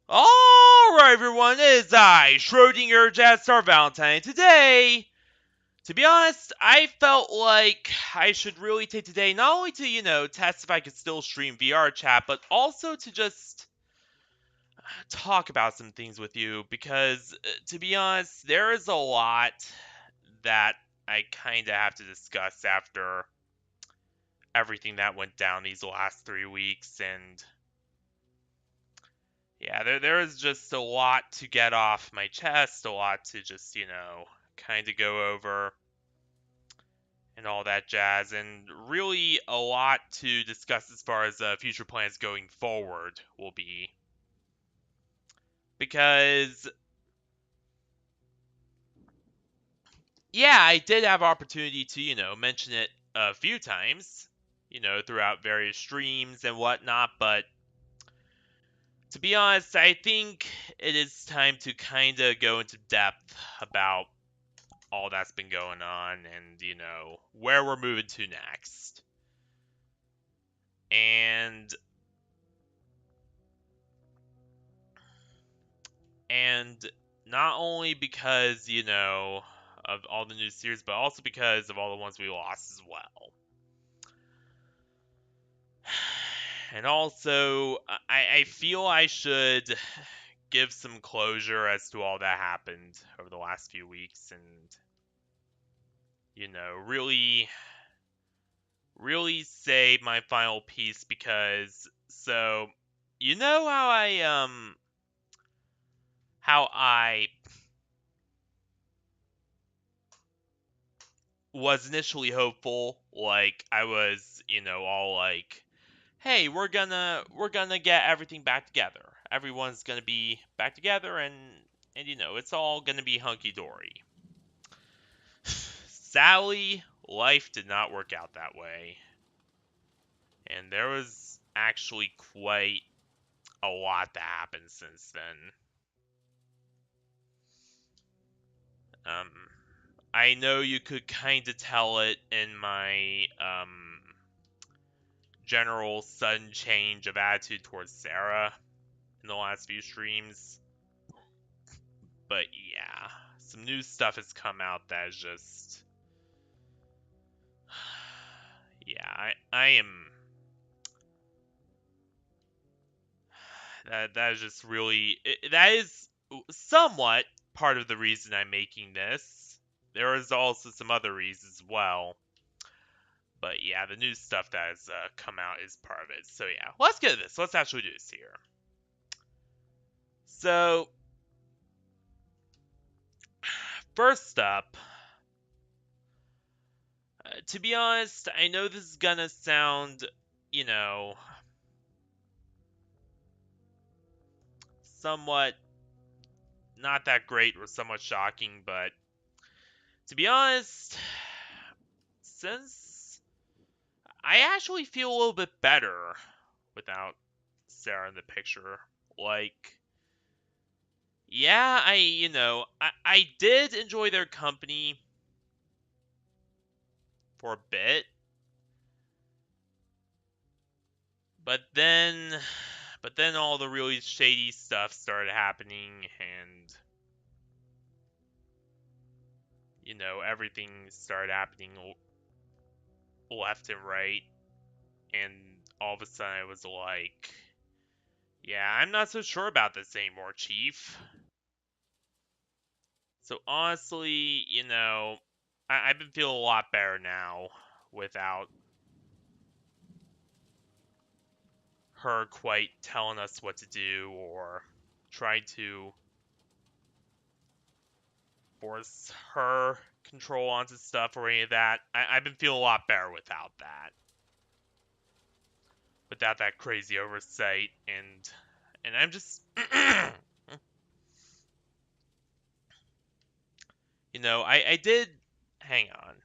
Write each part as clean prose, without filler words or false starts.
Alright everyone, it is I, Schrodinger Jazz Star Valentine. Today, to be honest, I felt like I should really take today not only to, test if I could still stream VRChat, but also to just talk about some things with you because, to be honest, there is a lot that I kind of have to discuss after everything that went down these last 3 weeks, and yeah, there is just a lot to get off my chest, a lot to just, kind of go over and all that jazz, and really a lot to discuss as far as future plans going forward will be. Because, yeah, I did have opportunity to, mention it a few times, throughout various streams and whatnot, but to be honest, I think it is time to kind of go into depth about all that's been going on and, where we're moving to next. And and not only because, of all the new series, but also because of all the ones we lost as well. And also, I feel I should give some closure as to all that happened over the last few weeks and, really say my final piece because you know how I was initially hopeful, like I was, all like, hey, we're gonna get everything back together. Everyone's gonna be back together and it's all gonna be hunky dory. Sadly, life did not work out that way. And there was actually quite a lot that happened since then. Um, I know you could kind of tell it in my general sudden change of attitude towards Sarah in the last few streams. But yeah, some new stuff has come out that is just. Yeah, I am. That is just really. That is somewhat part of the reason I'm making this. There is also some other reasons as well. But yeah, the new stuff that has come out is part of it. So yeah, let's get to this. Let's actually do this here. So, first up, to be honest, I know this is gonna sound, you know, somewhat not that great or somewhat shocking, but to be honest, since I actually feel a little bit better without Sarah in the picture, like, yeah, I did enjoy their company for a bit, but then all the really shady stuff started happening, and everything started happening left and right, and all of a sudden I was like, yeah, I'm not so sure about this anymore, Chief. So honestly, I've been feeling a lot better now without her quite telling us what to do or trying to force her control onto stuff or any of that. I've been feeling a lot better without that. Without that crazy oversight and I'm just I did hang on.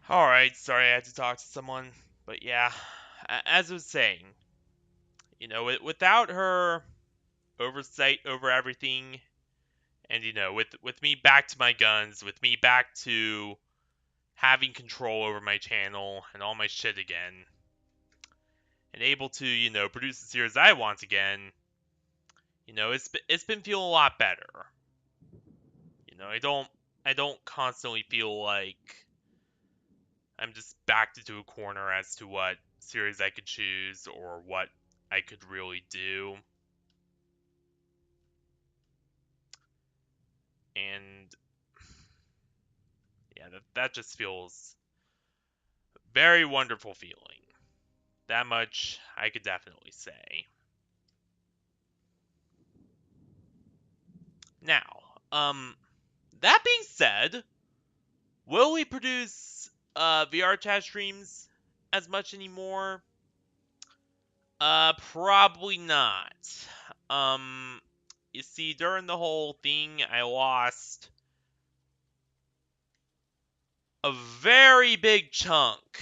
Alright, sorry I had to talk to someone. But yeah, as I was saying, without her oversight over everything, and with me back to my guns, with me back to having control over my channel and all my shit again, and able to, produce the series I want again, it's been feeling a lot better. I don't constantly feel like I'm just backed into a corner as to what series I could choose or what I could really do. And yeah, that just feels very wonderful feeling. That much I could definitely say. Now, that being said, will we produce VRChat streams as much anymore? Probably not. Um, you see, during the whole thing, I lost a very big chunk,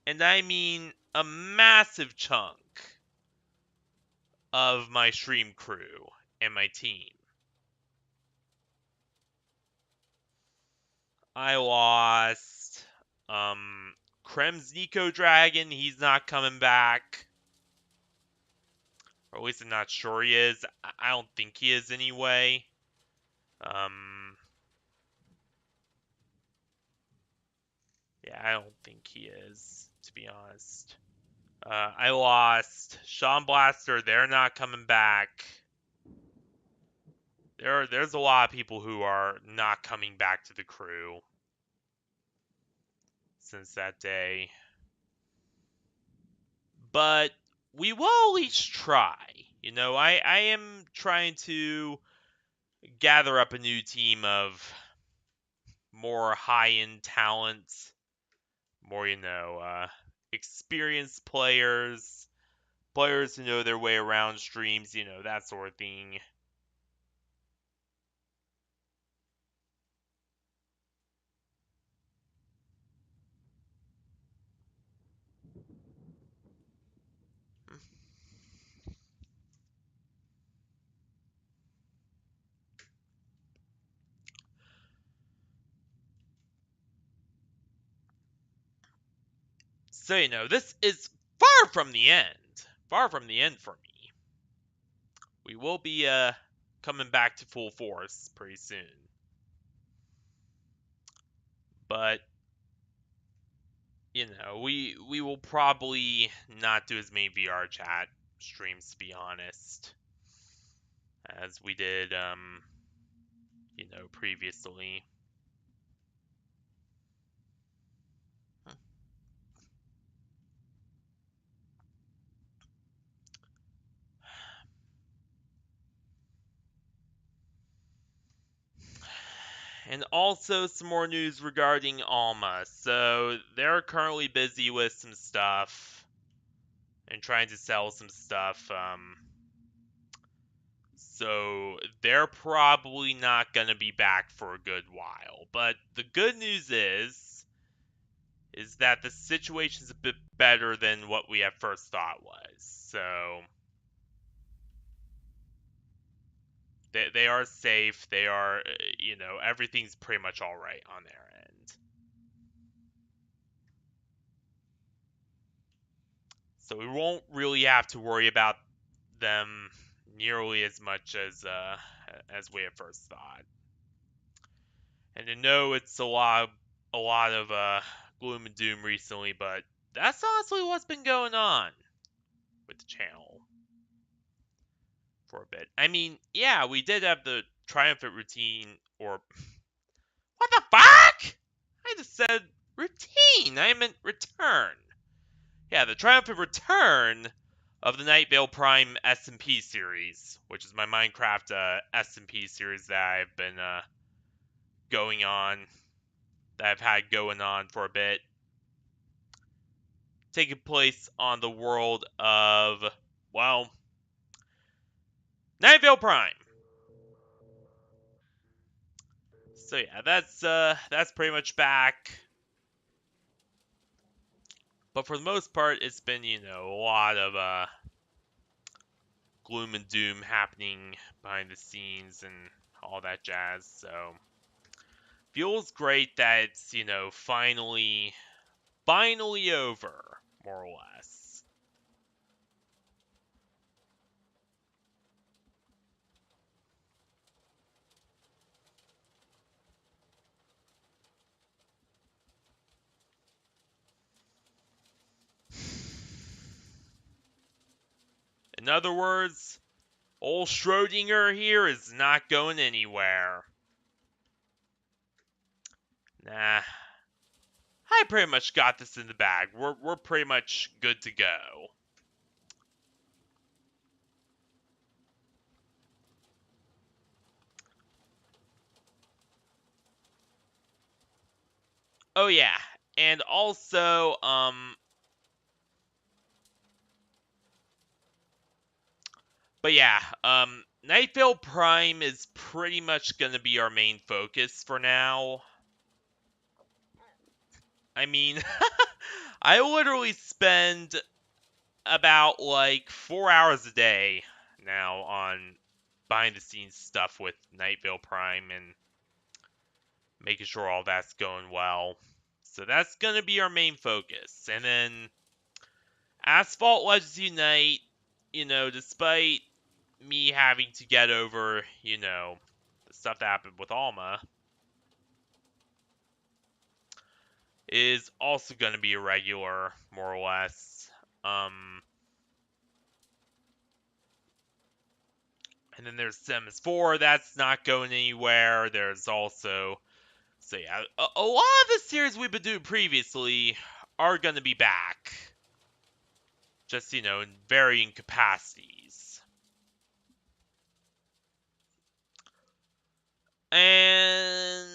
and I mean a massive chunk of my stream crew and my team. I lost Krem's Nico Dragon, he's not coming back. Or at least I'm not sure he is. I don't think he is anyway. Yeah, I don't think he is, to be honest. I lost Sean Blaster, they're not coming back. There's a lot of people who are not coming back to the crew since that day. But we will at least try. I am trying to gather up a new team of more high-end talent, more, experienced players who know their way around streams, that sort of thing. So, this is far from the end. Far from the end for me. We will be coming back to full force pretty soon. But we will probably not do as many VRChat streams, to be honest, as we did previously. And also some more news regarding Alma. So they're currently busy with some stuff and trying to sell some stuff. So they're probably not going to be back for a good while. But the good news is that the situation's a bit better than what we at first thought was. So they are safe. They are, everything's pretty much all right on their end. So we won't really have to worry about them nearly as much as we at first thought. And I know it's a lot of gloom and doom recently, but that's honestly what's been going on with the channel for a bit. I mean, yeah, we did have the triumphant routine, or what the fuck? I just said routine. I meant return. Yeah, the triumphant return of the Night Vale Prime SMP series, which is my Minecraft SMP series that I've been going on, that I've had going on for a bit, taking place on the world of, well, Night Vale Prime. So yeah, that's pretty much back. But for the most part, it's been, a lot of gloom and doom happening behind the scenes and all that jazz. So feels great that it's, finally over, more or less. In other words, old Schrodinger here is not going anywhere. Nah, I pretty much got this in the bag. We're pretty much good to go. Oh yeah, and also but yeah, Nightvale Prime is pretty much gonna be our main focus for now. I mean, I literally spend about like 4 hours a day now on behind the scenes stuff with Nightvale Prime and making sure all that's going well. So that's gonna be our main focus. And then Asphalt Legends Unite, despite me having to get over, the stuff that happened with Alma, is also going to be a regular, more or less. And then there's Sims 4, that's not going anywhere. There's also, so yeah, a lot of the series we've been doing previously are going to be back. Just, in varying capacities. And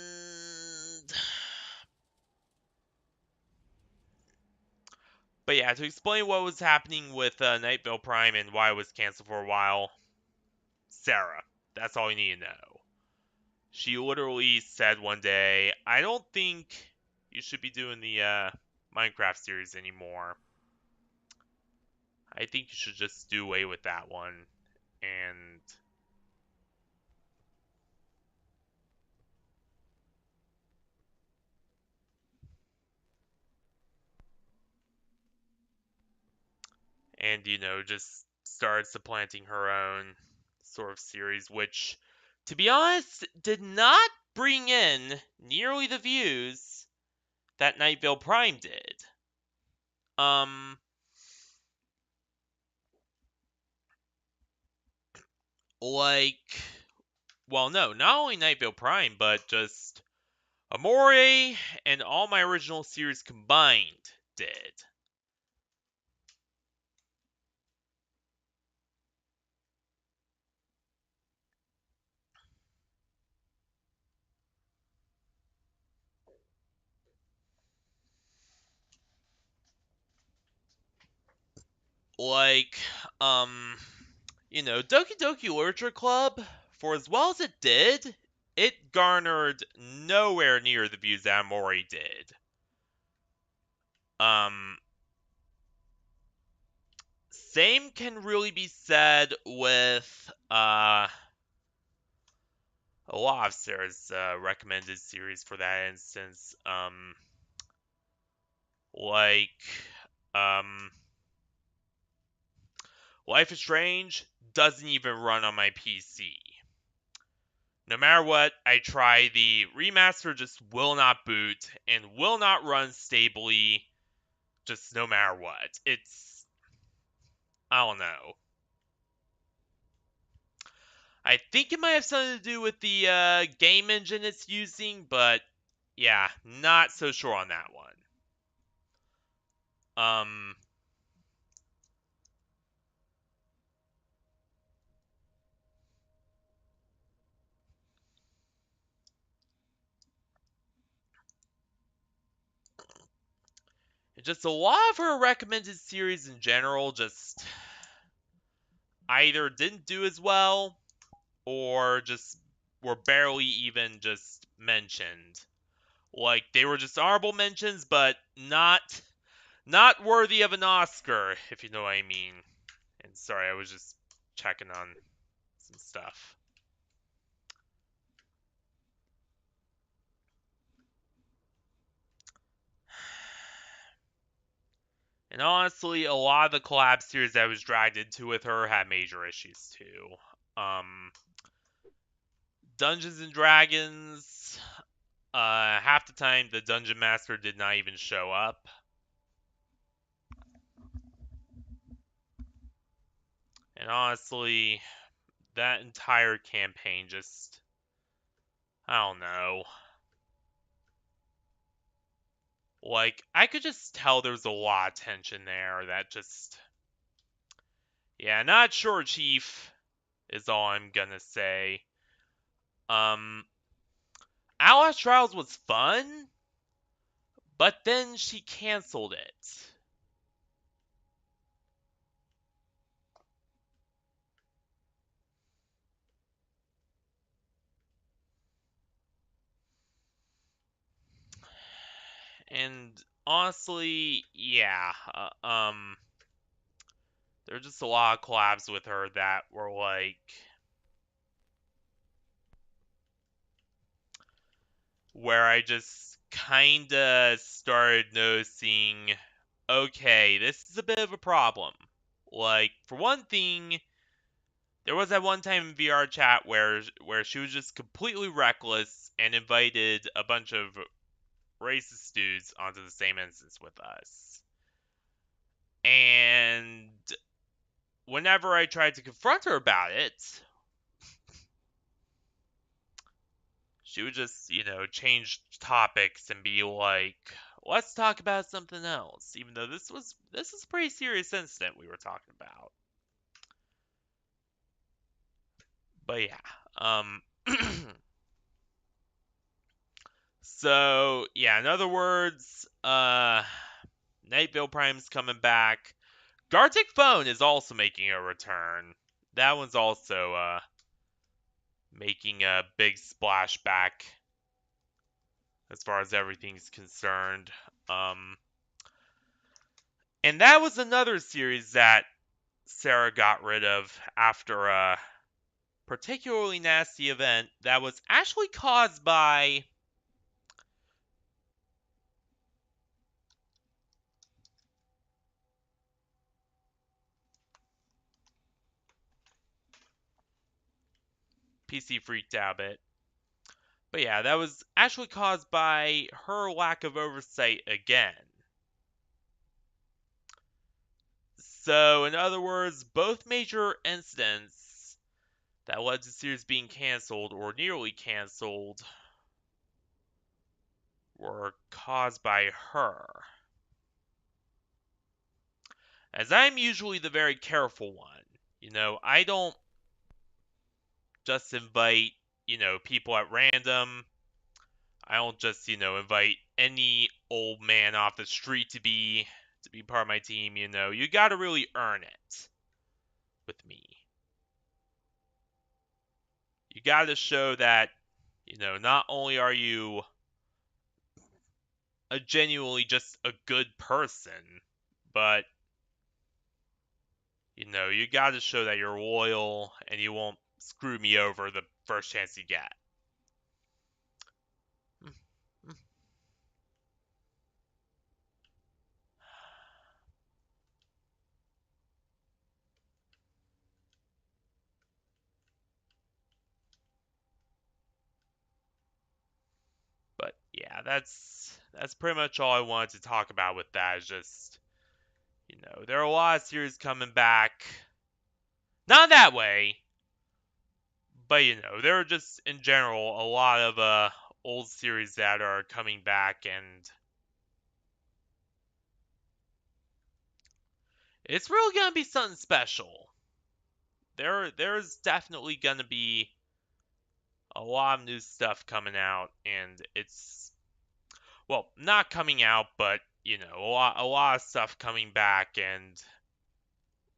but yeah, to explain what was happening with Nightvale Prime and why it was canceled for a while, Sarah. That's all you need to know. She literally said one day, I don't think you should be doing the Minecraft series anymore. I think you should just do away with that one. And just started supplanting her own sort of series, which, to be honest, did not bring in nearly the views that Nightvale Prime did. Um, like, well, no, not only Nightvale Prime, but just Amore and all my original series combined did. Like, Doki Doki Literature Club, for as well as it did, it garnered nowhere near the views that Amore did. Um, Same can really be said with a lot of Sarah's recommended series for that instance. Like um, Life is Strange doesn't even run on my PC. No matter what I try, the remaster just will not boot and will not run stably, just no matter what. I don't know. I think it might have something to do with the game engine it's using, but yeah, not so sure on that one. Um, just a lot of her recommended series in general just either didn't do as well or just were barely even just mentioned. Like, they were just honorable mentions, but not worthy of an Oscar, if you know what I mean. And sorry, I was just checking on some stuff. And honestly, a lot of the collab series I was dragged into with her had major issues too. Dungeons and Dragons, half the time the Dungeon Master did not even show up. And honestly, that entire campaign just, I don't know. Like, I could just tell there was a lot of tension there that just, yeah, not sure, Chief, is all I'm gonna say. Outlast Trials was fun, but then she canceled it. And honestly, yeah, there were just a lot of collabs with her that were like, where I just kinda started noticing, okay, this is a bit of a problem. Like, for one thing, there was that one time in VRChat where she was just completely reckless and invited a bunch of racist dudes onto the same instance with us. And whenever I tried to confront her about it, she would just, change topics and be like, let's talk about something else, even though this is a pretty serious incident we were talking about. But yeah. So yeah, in other words, Nightville Prime's coming back. Gartic Phone is also making a return. That one's also making a big splash back as far as everything's concerned. And that was another series that Sarah got rid of after a particularly nasty event that was actually caused by PC freaked out a bit. But yeah, that was actually caused by her lack of oversight again. So, in other words, both major incidents that led to series being canceled or nearly canceled were caused by her. As I'm usually the very careful one, I don't just invite, people at random. I don't just, invite any old man off the street to be part of my team, You got to really earn it with me. You got to show that, not only are you a genuinely just a good person, but you got to show that you're loyal and you won't screw me over the first chance you get. But yeah, that's pretty much all I wanted to talk about with that. Is just, there are a lot of series coming back. Not that way, but there are just in general a lot of old series that are coming back, and it's really gonna be something special. There's definitely gonna be a lot of new stuff coming out, and it's, well, not coming out, but a lot of stuff coming back, and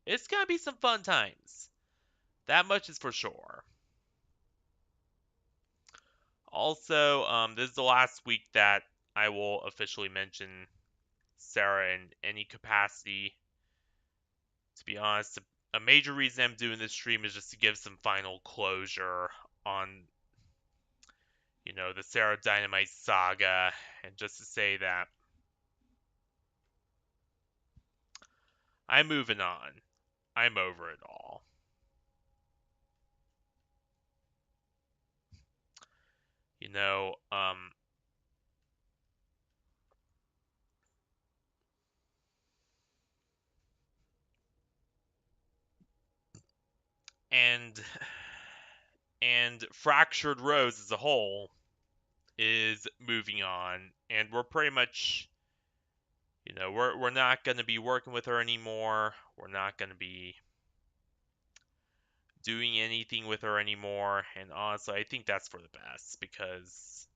it's gonna be some fun times. That much is for sure. Also, this is the last week that I will officially mention Sarah in any capacity. To be honest, a major reason I'm doing this stream is just to give some final closure on, the Sarah Dynamite saga, and just to say that I'm moving on. I'm over it all. You know, and Fractured Rose as a whole is moving on, and we're pretty much, we're not going to be working with her anymore. We're not going to be doing anything with her anymore, and honestly, I think that's for the best, because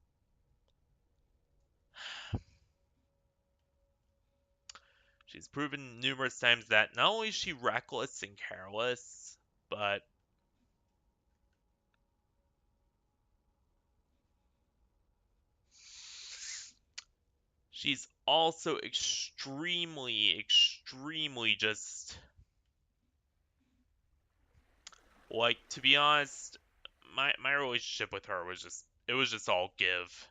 she's proven numerous times that not only is she reckless and careless, but she's also extremely, extremely just, like, to be honest, my relationship with her was just all give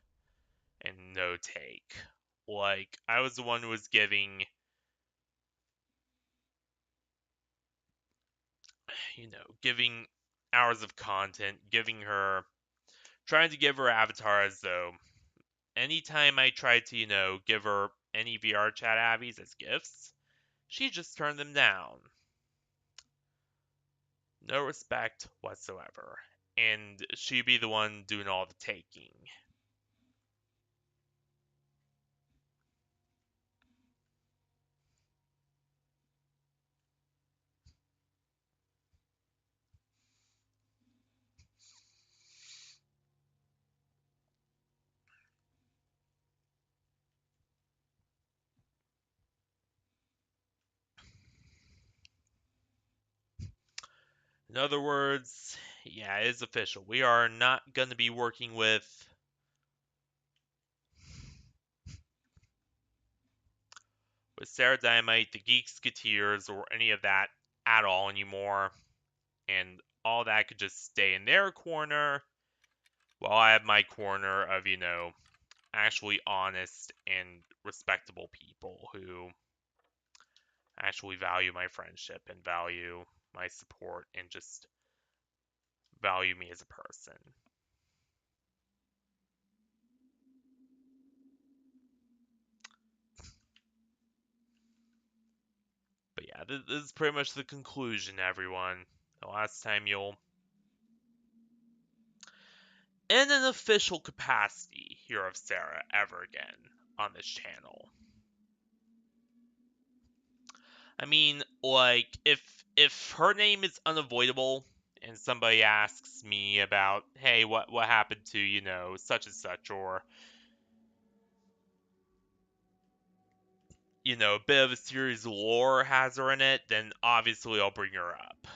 and no take. Like, I was the one who was giving hours of content, trying to give her avatar, as though anytime I tried to, give her any VRChat abbies as gifts, she just turned them down. No respect whatsoever. And she'd be the one doing all the taking. In other words, yeah, it is official. We are not going to be working with Sarah Dynamite, the Geeksketeers, or any of that at all anymore. And all that could just stay in their corner, while I have my corner of, actually honest and respectable people who actually value my friendship and value my support and just value me as a person. But yeah, this is pretty much the conclusion, everyone. The last time you'll, in an official capacity, hear of Sarah ever again on this channel. I mean, like, if her name is unavoidable and somebody asks me about, hey, what happened to, such and such, or, a bit of a series lore has her in it, then obviously I'll bring her up.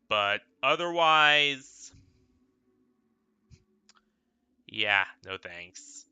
But otherwise, yeah, no thanks.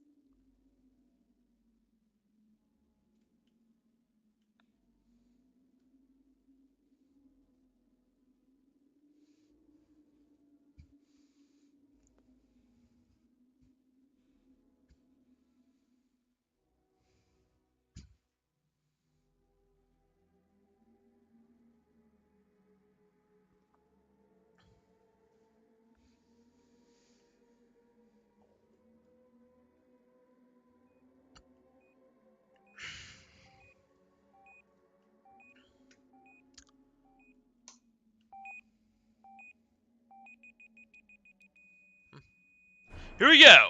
Here we go!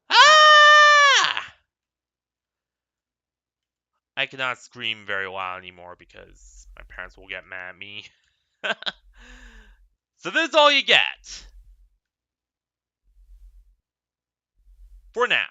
Ah! I cannot scream very loud anymore because my parents will get mad at me. So this is all you get. For now.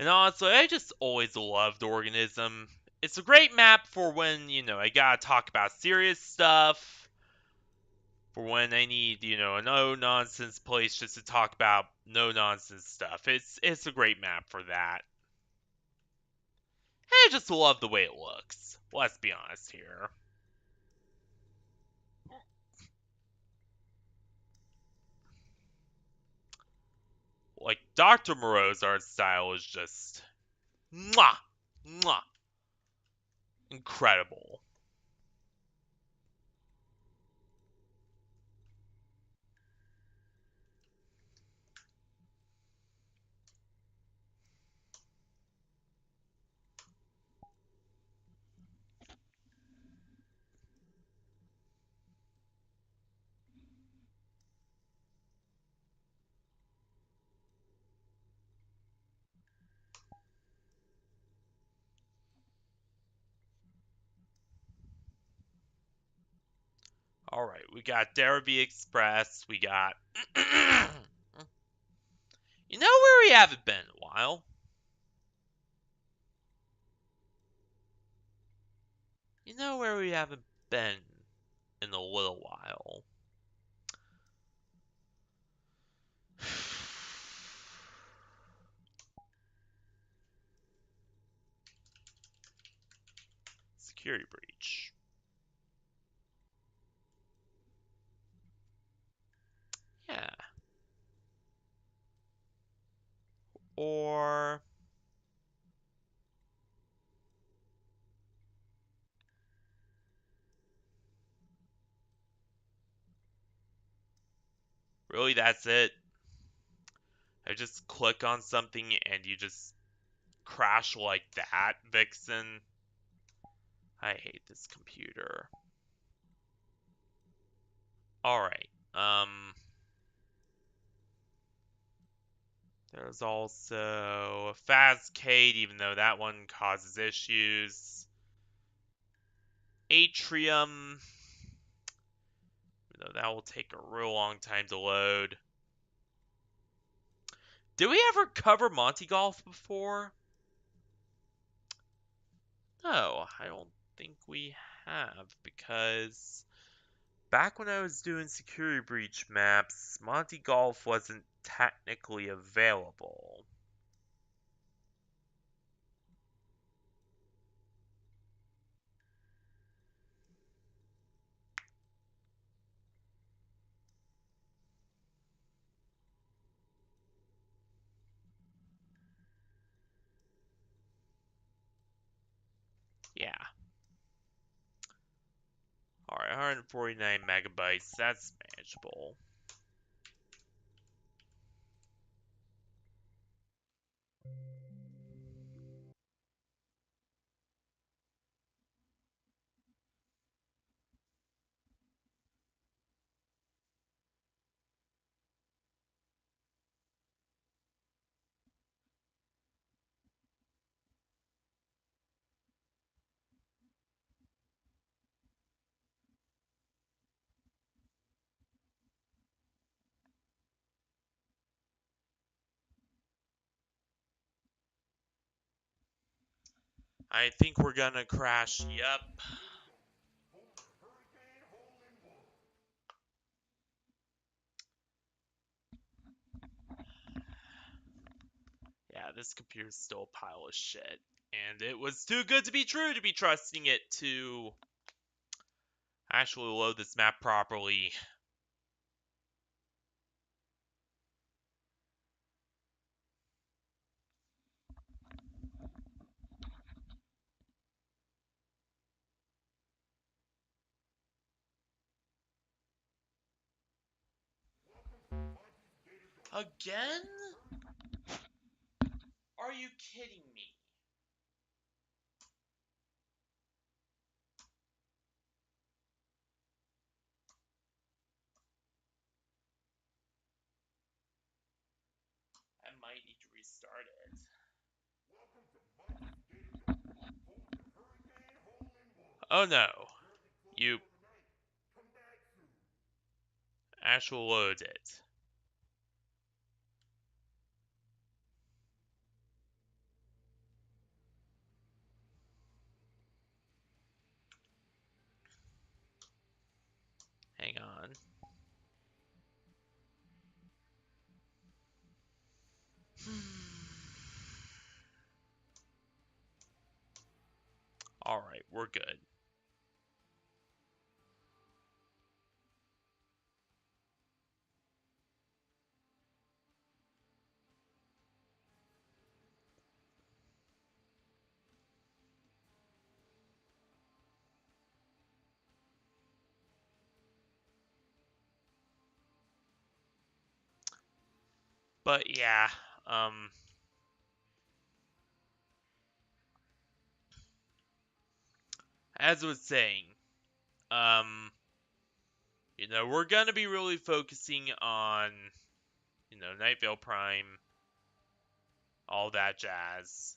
And honestly, I just always loved Organism. It's a great map for when, I gotta talk about serious stuff, for when I need, a no-nonsense place just to talk about no-nonsense stuff. It's a great map for that. I just love the way it looks. Let's be honest here. Like, Dr. Moreau's art style is just mwah, mwah, incredible. Alright, we got Derby Express, we got... You know where we haven't been in a while? You know where we haven't been in a little while? Security breach. Yeah. Or... Really, that's it? I just click on something and you just crash like that, Vixen? I hate this computer. Alright, there's also Fazcade, even though that one causes issues. Atrium, even though that will take a real long time to load. Did we ever cover Monty Golf before? No, I don't think we have, because back when I was doing security breach maps, Monty Golf wasn't technically available. Yeah. Alright, 149 megabytes, that's manageable. I think we're gonna crash. Yep. Yeah, this computer's still a pile of shit. And it was too good to be true to be trusting it to actually load this map properly. Again? Are you kidding me? I might need to restart it. Oh no. You actually load it. on. Alright, we're good. But yeah, as I was saying, um, we're gonna be really focusing on, Night Vale Prime, all that jazz.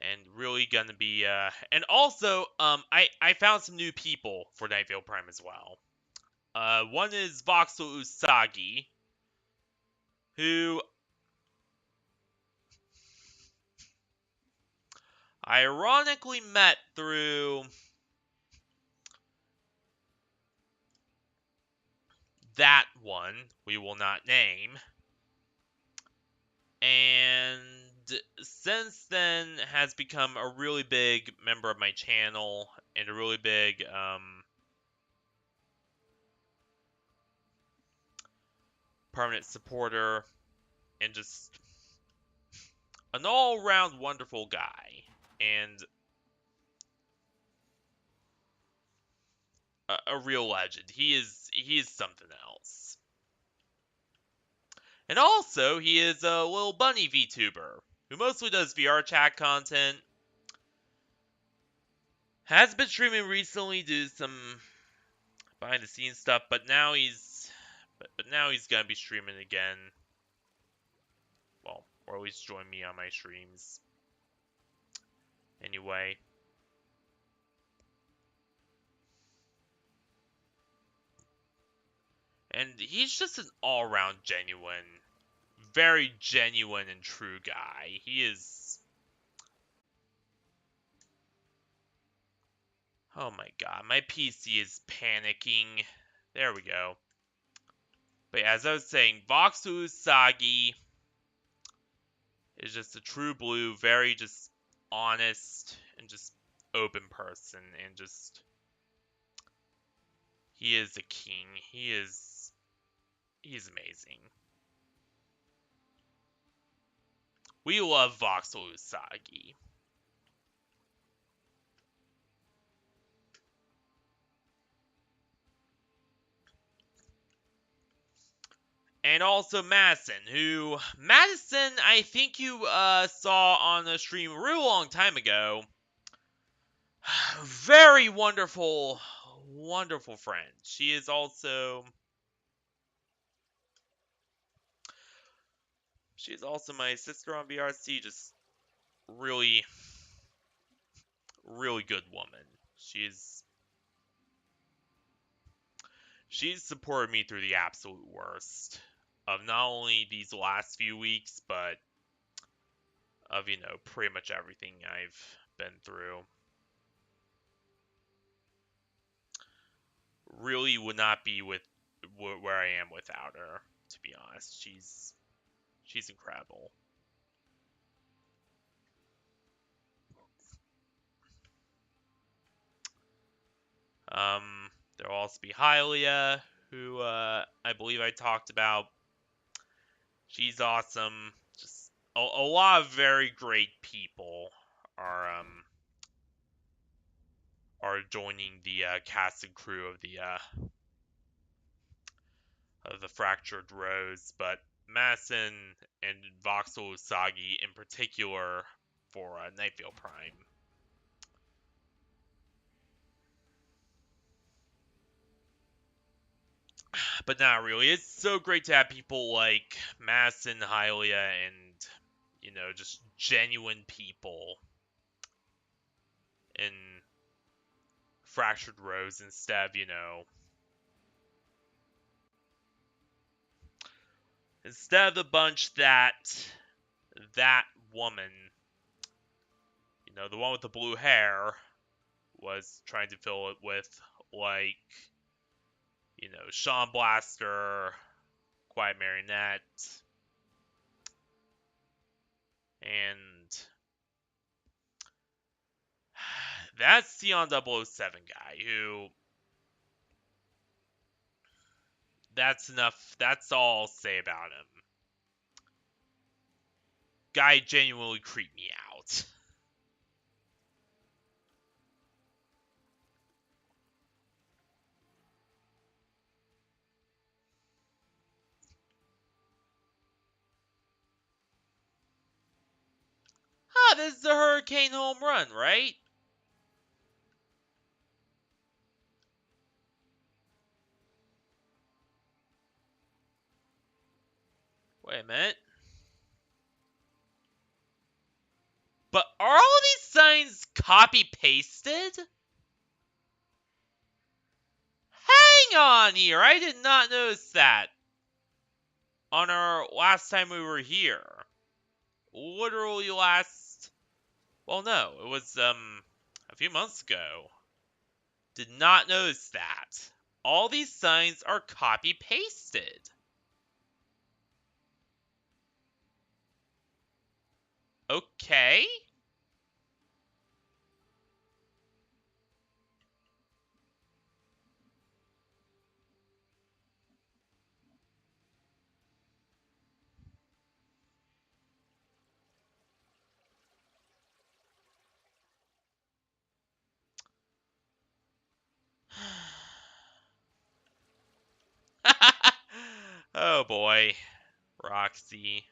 And really gonna be, and also, I found some new people for Night Vale Prime as well. One is Voxel Usagi, who I ironically met through that one we will not name. And since then has become a really big member of my channel and a really big permanent supporter and just an all-around wonderful guy and a real legend. He is something else. And also, he is a little bunny VTuber who mostly does VRChat content. Has been streaming recently, do some behind the scenes stuff, but now he's gonna be streaming again. Well, or at least join me on my streams. Anyway. And he's just an all-around very genuine and true guy. He is... Oh my god, my PC is panicking. There we go. But yeah, as I was saying, Voxu Usagi is just a true blue, very just honest and just open person, and just... He is a king. He's amazing. We love Voxel Usagi. And also Madison, I think you saw on the stream a real long time ago. Very wonderful, wonderful friend. She is also my sister on VRC, just really, really good woman. She's supported me through the absolute worst of not only these last few weeks, but of, pretty much everything I've been through. Really would not be with where I am without her, to be honest. She's incredible. There'll also be Hylia, who I believe I talked about. She's awesome. Just a lot of very great people are joining the cast and crew of the Fractured Rose, but Madison and Voxel Usagi in particular for Night Vale Prime. But not really. It's so great to have people like Madison, Hylia, and, just genuine people in Fractured Rose instead of, instead of the bunch that woman, the one with the blue hair, was trying to fill it with, like, Sean Blaster, Quiet Marionette, and that's Sion 007 guy who. That's enough. That's all I'll say about him. Guy genuinely creeped me out. This is the Hurricane home run, right? Wait a minute. But are all these signs copy-pasted? Hang on here, I did not notice that on our last time we were here. Literally well, no, it was, a few months ago. Did not notice that. All these signs are copy-pasted. Okay. Oh boy, Roxy.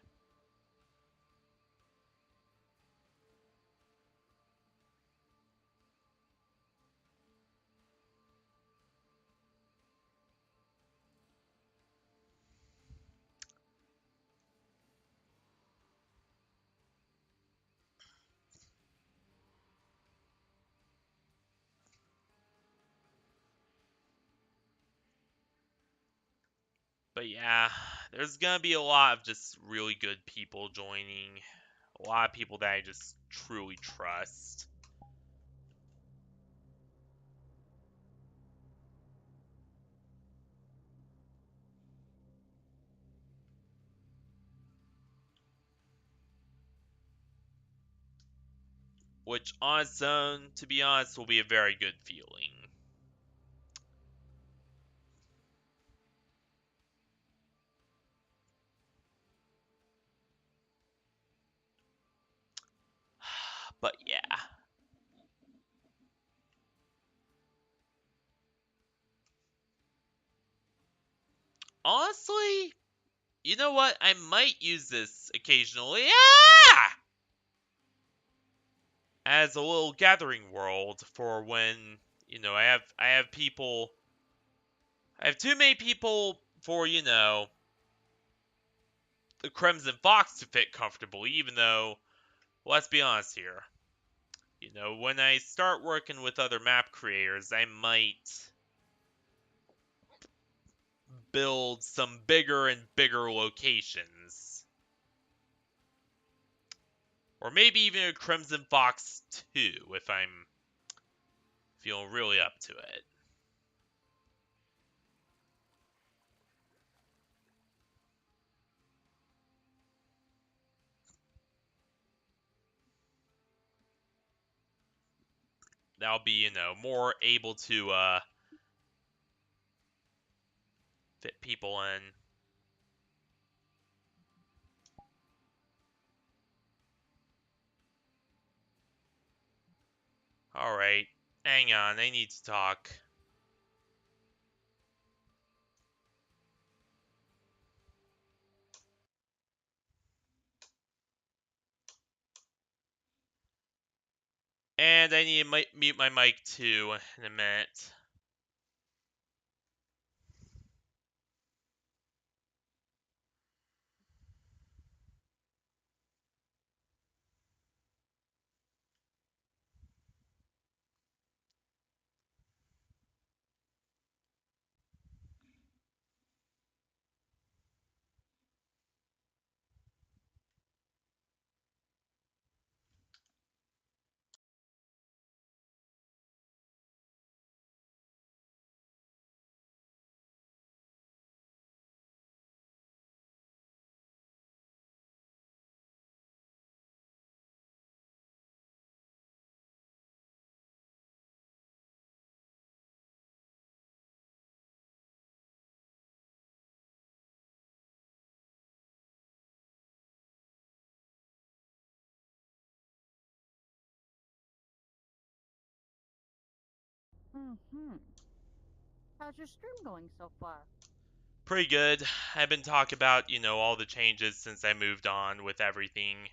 But yeah, there's gonna be a lot of just really good people joining. A lot of people that I just truly trust. Which on its own, to be honest, will be a very good feeling. But yeah. Honestly, you know what? I might use this occasionally. As a little gathering world for when, I have people. I have too many people for, the Crimson Fox to fit comfortably, even though, let's be honest here. When I start working with other map creators, I might build some bigger and bigger locations. Or maybe even a Crimson Fox 2 if I'm feeling really up to it. That'll be, more able to fit people in. Alright, hang on, I need to talk. And I need to mute my mic too in a minute. Mm-hmm. How's your stream going so far? Pretty good. I've been talking about, all the changes since I moved on with everything.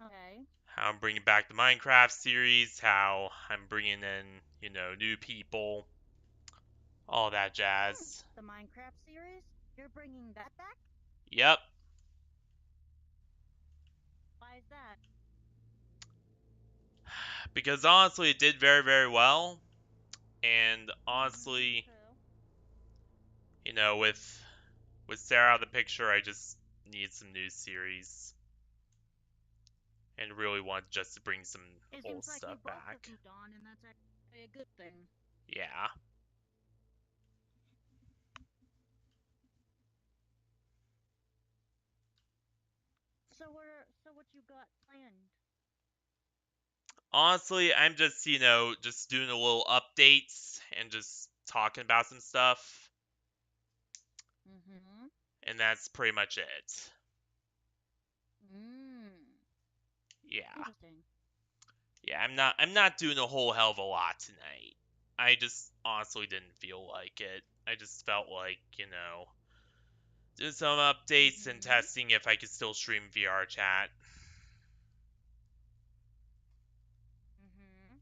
Okay. How I'm bringing back the Minecraft series, how I'm bringing in, new people, all that jazz. The Minecraft series? You're bringing that back? Yep. Why is that? Because honestly, it did very, very well. And Mm-hmm. honestly, True. with Sarah out of the picture, I just need some new series. And really want just to bring some It old seems like you stuff both have back. moved on, and that's actually a good thing. Yeah. So what you got planned? Honestly, I'm just, just doing a little updates and just talking about some stuff. Mm-hmm. And that's pretty much it. Mm. Yeah. Interesting. Yeah, I'm not doing a whole hell of a lot tonight. I just honestly didn't feel like it. I just felt like, doing some updates and Mm-hmm. testing if I could still stream VRChat. Mm-hmm.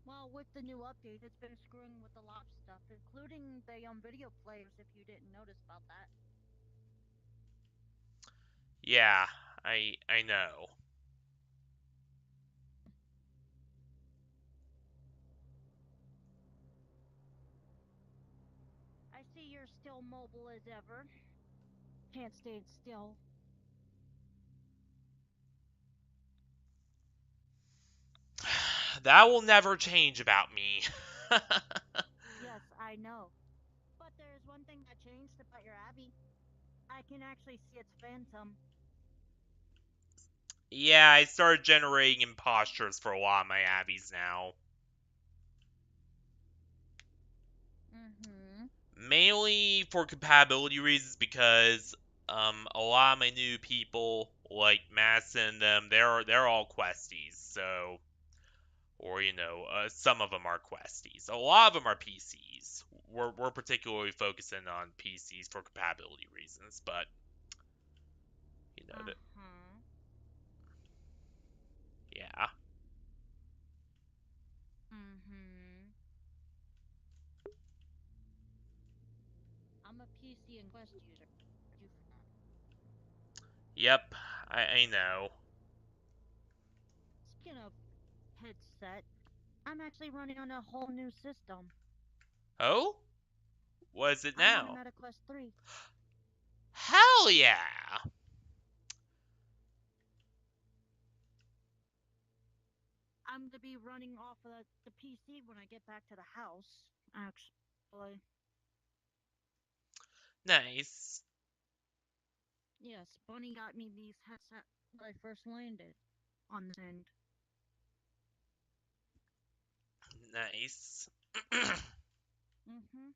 Well, with the new update, it's been screwing with a lot of stuff, including the video players. If you didn't notice about that. Yeah, I know. I see you're still mobile as ever. Can't stay still. That will never change about me. Yes, I know. But there's one thing that changed about your Abby. I can actually see its phantom. Yeah, I started generating impostures for a lot of my abbeys now. Mm-hmm. Mainly for compatibility reasons because a lot of my new people like Madison and them they're all questies, so or some of them are questies. A lot of them are PCs. We're particularly focusing on PCs for compatibility reasons, but that Uh-huh. yeah. Mm-hmm. I'm a PC and Quest user. You Yep, I know. Speaking of headset, I'm actually running on a whole new system. Oh? What is it I'm on a now? Meta Quest 3. Hell yeah! I'm gonna be running off of the PC when I get back to the house. Actually, Nice. yes, Bunny got me these headsets when I first landed on this end. Nice. Mm-hmm.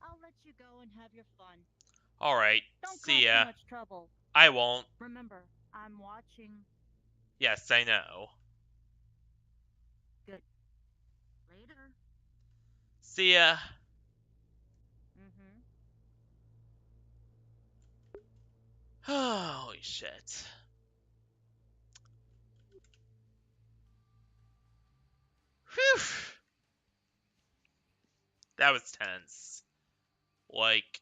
I'll let you go and have your fun. Alright, Don't see cause too ya. much trouble. I won't. Remember, I'm watching. Yes, I know. Good. Later. See ya. Mm-hmm. Holy shit. Whew. That was tense. Like,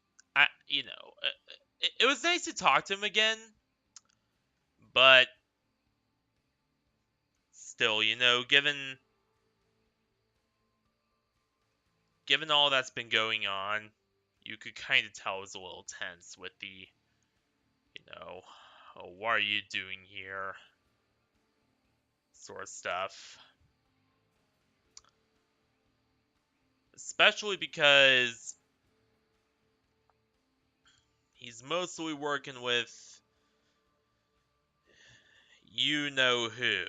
it was nice to talk to him again, but still, given all that's been going on, you could kind of tell it was a little tense with the, oh, what are you doing here? Sort of stuff. Especially because he's mostly working with you know who,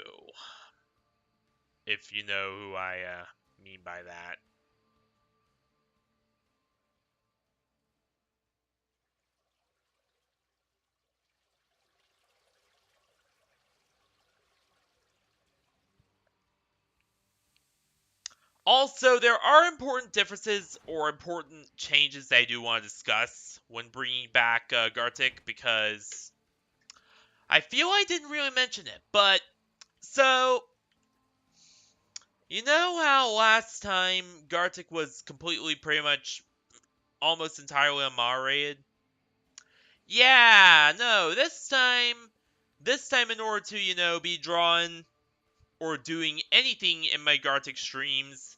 if you know who I mean by that. Also, there are important differences or important changes that I do want to discuss when bringing back Gartic, because I feel I didn't really mention it. But, so, you know how last time Gartic was completely pretty much almost entirely unmoderated? Yeah, no, this time in order to, be drawn or doing anything in my Gartic streams,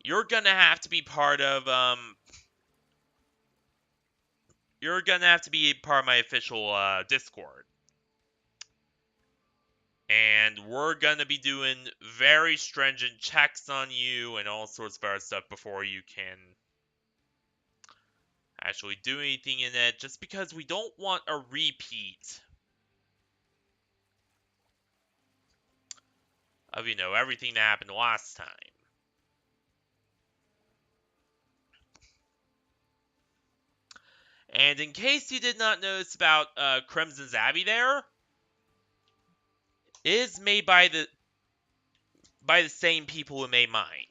you're gonna have to be part of, you're gonna have to be part of my official, Discord. And we're gonna be doing very stringent checks on you and all sorts of other stuff before you can actually do anything in it, just because we don't want a repeat of, everything that happened last time. And in case you did not notice about Crimson's Abbey there, it is made by the same people who made mine.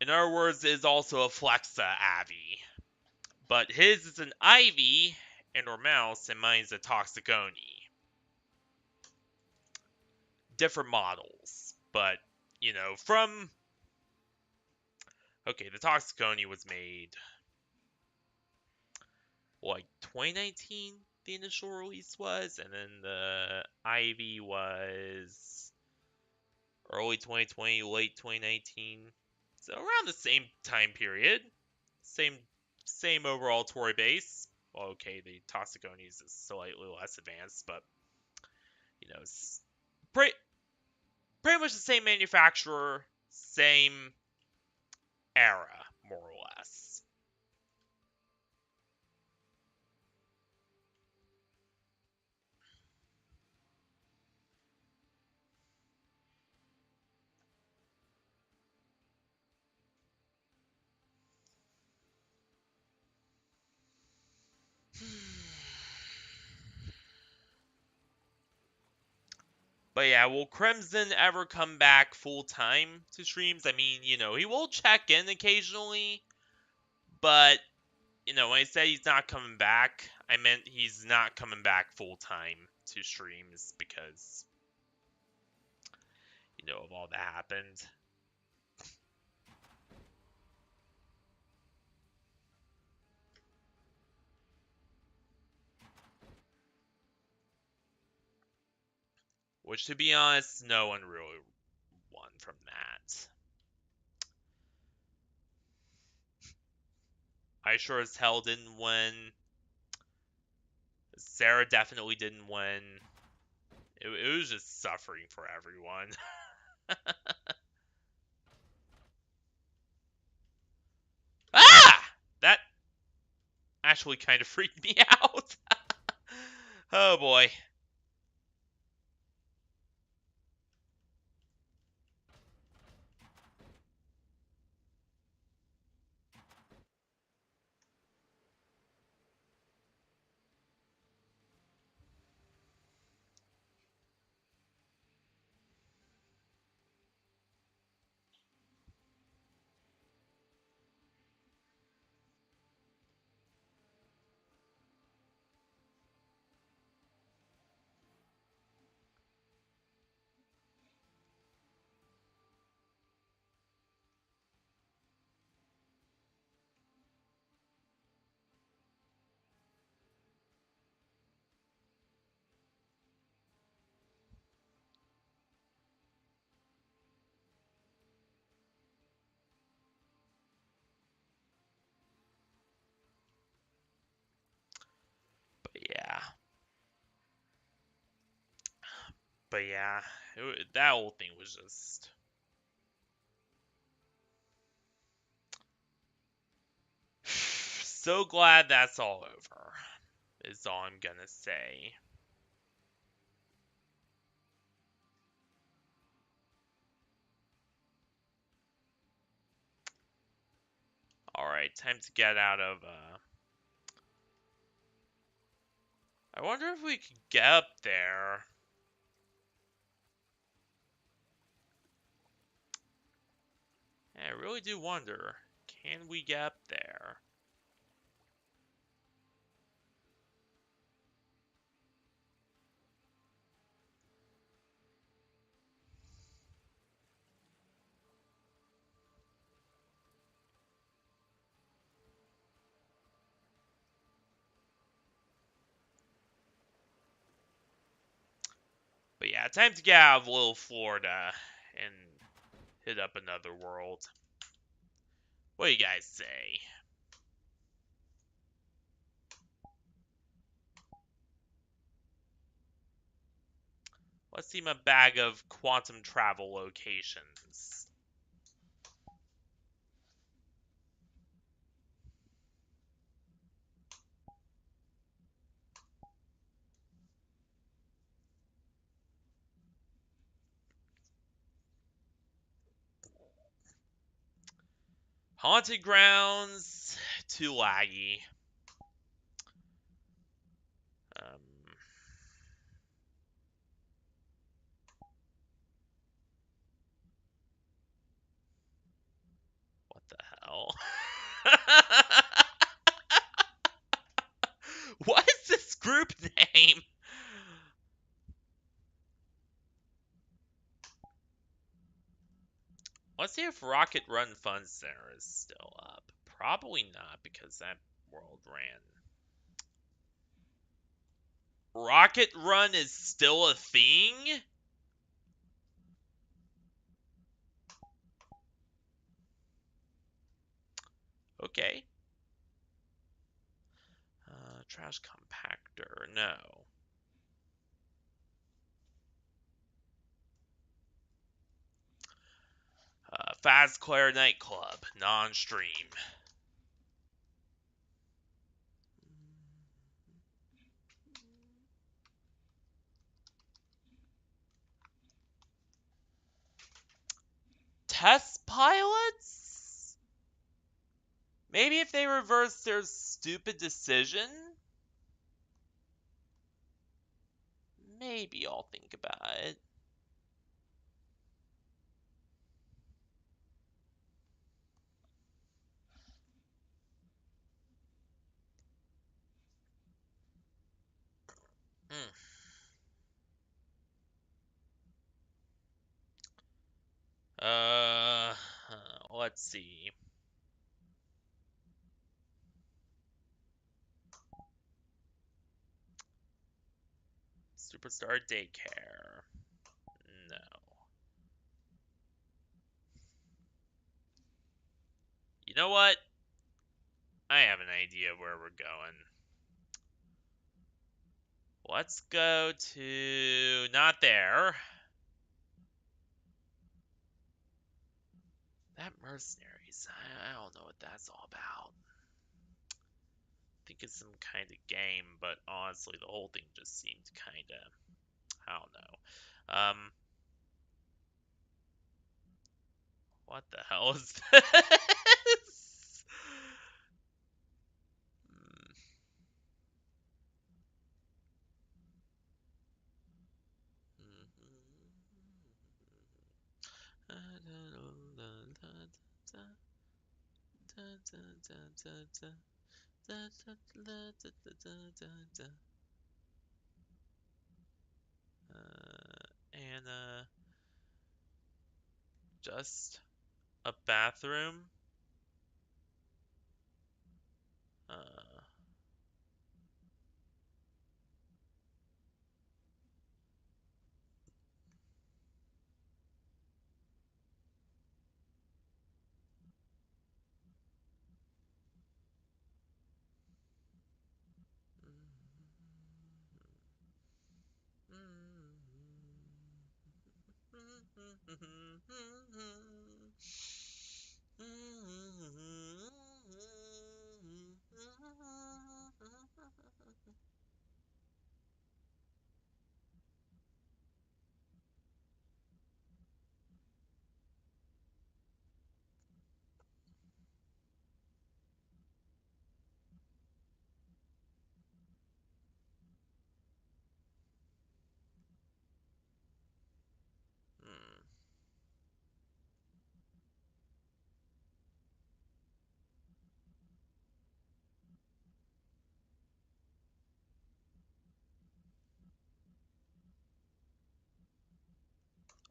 In other words, it is also a Flexa Abbey. But his is an Ivy and or Mouse, and mine is a Toxiconi. Different models. But, from... Okay, the Toxiconi was made... like 2019, the initial release was, and then the Ivy was early 2020, late 2019. So around the same time period. Same overall Tory base. Well, okay, the Toxiconi's is slightly less advanced, but it's pretty much the same manufacturer, same era, more or less. But yeah, will Crimson ever come back full time to streams? I mean, he will check in occasionally, but when I said he's not coming back, I meant he's not coming back full time to streams because of all that happened. Which, to be honest, no one really won from that. I sure as hell didn't win. Sarah definitely didn't win. It was just suffering for everyone. Ah! That actually kind of freaked me out. Oh boy. But yeah. But yeah. That whole thing was just... So glad that's all over, is all I'm gonna say. Alright, time to get out of, I wonder if we could get up there. I really do wonder, can we get up there? But yeah, time to get out of Little Florida and hit up another world. What do you guys say? Let's see my bag of quantum travel locations. Haunted grounds, too laggy. Um, what the hell? What is this group name? Let's see if Rocket Run Fun Center is still up. Probably not because that world ran. Rocket Run is still a thing? Okay. Trash compactor, no. Fast Claire nightclub, non-stream. Test pilots? Maybe if they reverse their stupid decision? Maybe I'll think about it. Mm. Uh, let's see. Superstar Daycare. No. You know what? I have an idea where we're going. Let's go to... not there. That Mercenaries. I don't know what that's all about. I think it's some kind of game, but honestly, the whole thing just seemed kind of... I don't know. What the hell is this? And just a bathroom. Uh,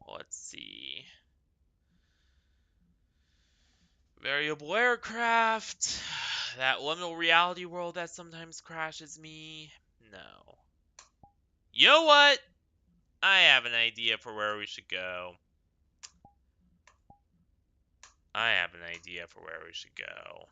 Let's see. Variable aircraft. That liminal reality world that sometimes crashes me. No. You know what? I have an idea for where we should go. I have an idea for where we should go.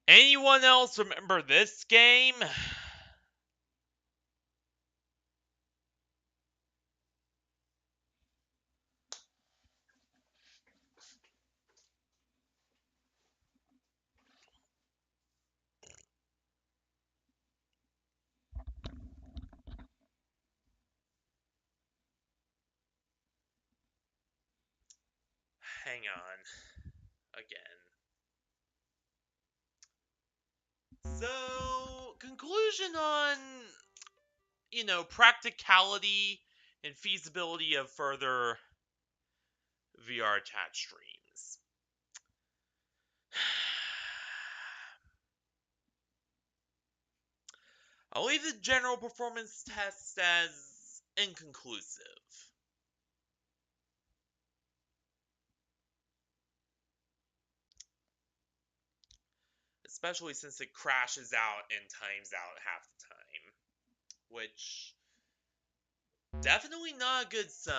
Anyone else remember this game? Hang on. Again. So, conclusion on, practicality and feasibility of further VR chat streams. I'll leave the general performance test as inconclusive. Especially since it crashes out and times out half the time. Which, definitely not a good sign.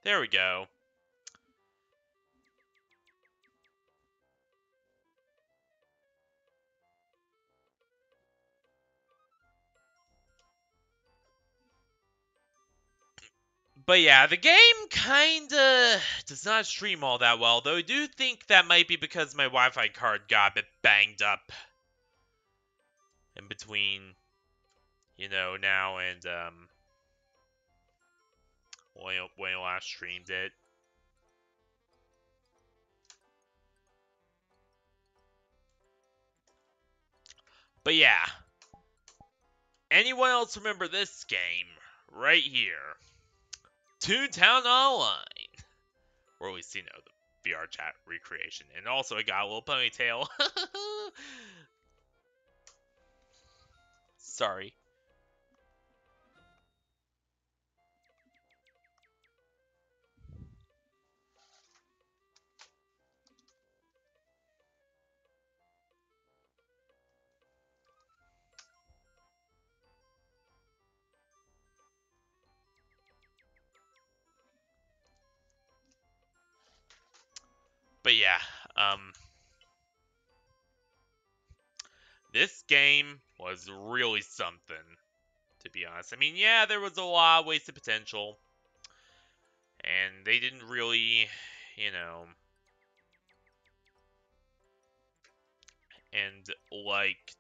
There we go. But yeah, the game kinda does not stream all that well, though I do think that might be because my Wi-Fi card got a bit banged up in between, now and when I last streamed it. But yeah, anyone else remember this game right here? Toontown Online, or at least the VRChat recreation, and also I got a little ponytail. Sorry. But yeah, this game was really something, to be honest. I mean, yeah, there was a lot of wasted potential, and they didn't really, you know, and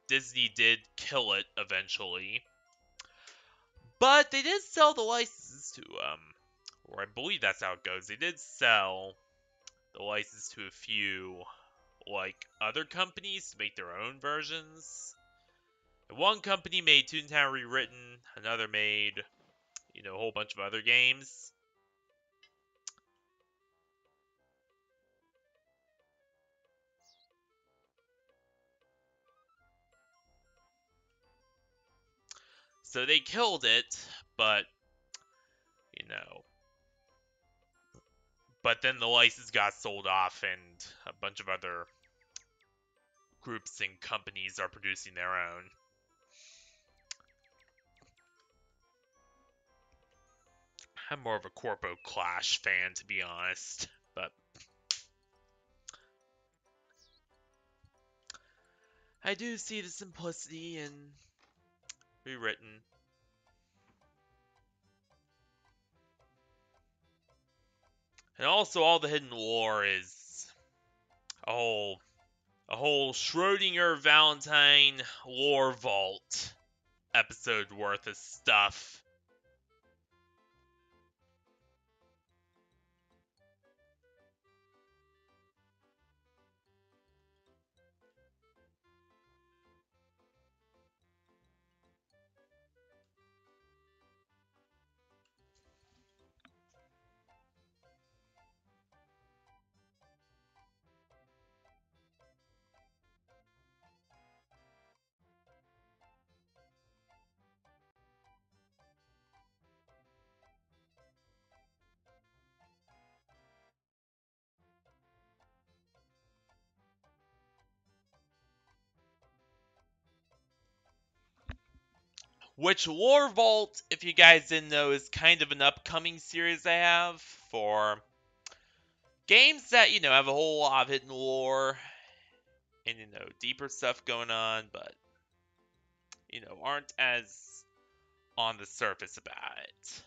Disney did kill it eventually, but they did sell the licenses to or I believe that's how it goes. They did sell the license to a few other companies to make their own versions. And one company made Toontown Rewritten, another made, a whole bunch of other games. So they killed it, but you know, but then the license got sold off, and a bunch of other groups and companies are producing their own. I'm more of a Corpo Clash fan, to be honest, but I do see the simplicity in rewritten. And also all the hidden lore is a whole Schrodinger Valentine lore vault episode worth of stuff. Which Lore Vault, if you guys didn't know, is kind of an upcoming series I have for games that, have a whole lot of hidden lore and, deeper stuff going on, but, aren't as on the surface about it.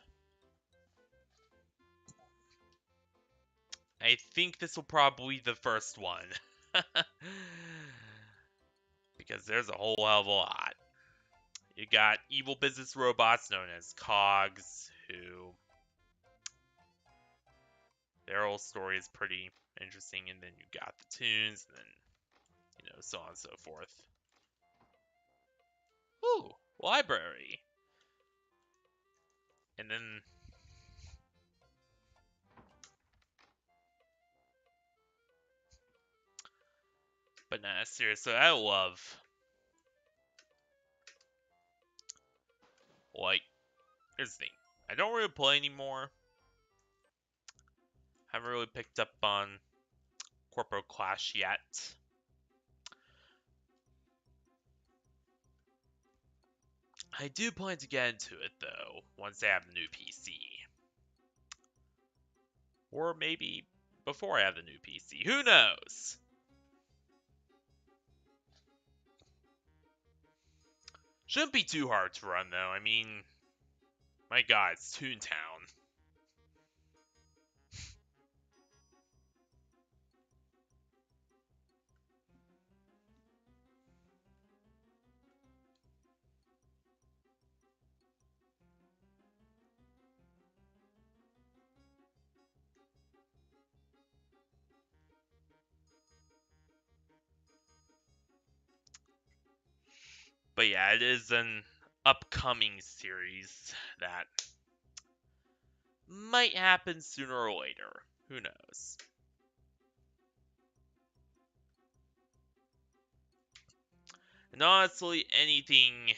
I think this will probably be the first one. Because there's a whole hell of a lot. You got evil business robots known as cogs, who their whole story is pretty interesting, and then you got the tunes, and then, so on and so forth. Ooh, library. And then, but nah, seriously, I love, like, here's the thing. I don't really play anymore. Haven't really picked up on Corporal Clash yet. I do plan to get into it, though, once I have the new PC. Or maybe before I have the new PC. Who knows? Shouldn't be too hard to run, though. I mean, my god, it's Toontown. But yeah, it is an upcoming series that might happen sooner or later. Who knows? And honestly, anything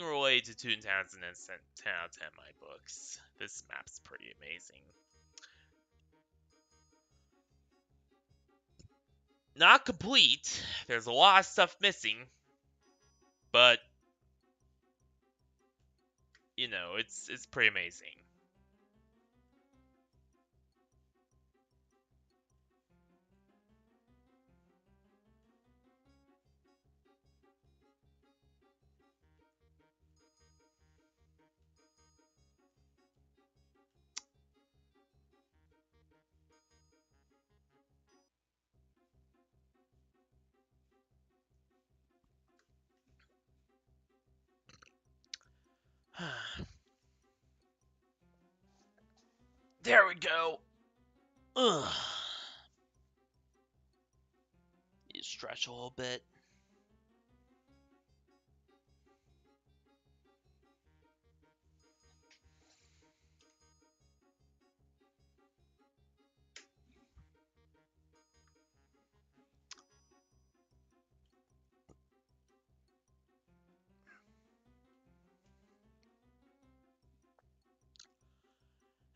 related to Toontown's an instant 10 out of 10 in my books. This map's pretty amazing. Not complete. There's a lot of stuff missing. But, it's pretty amazing. There we go. Ugh. You stretch a little bit.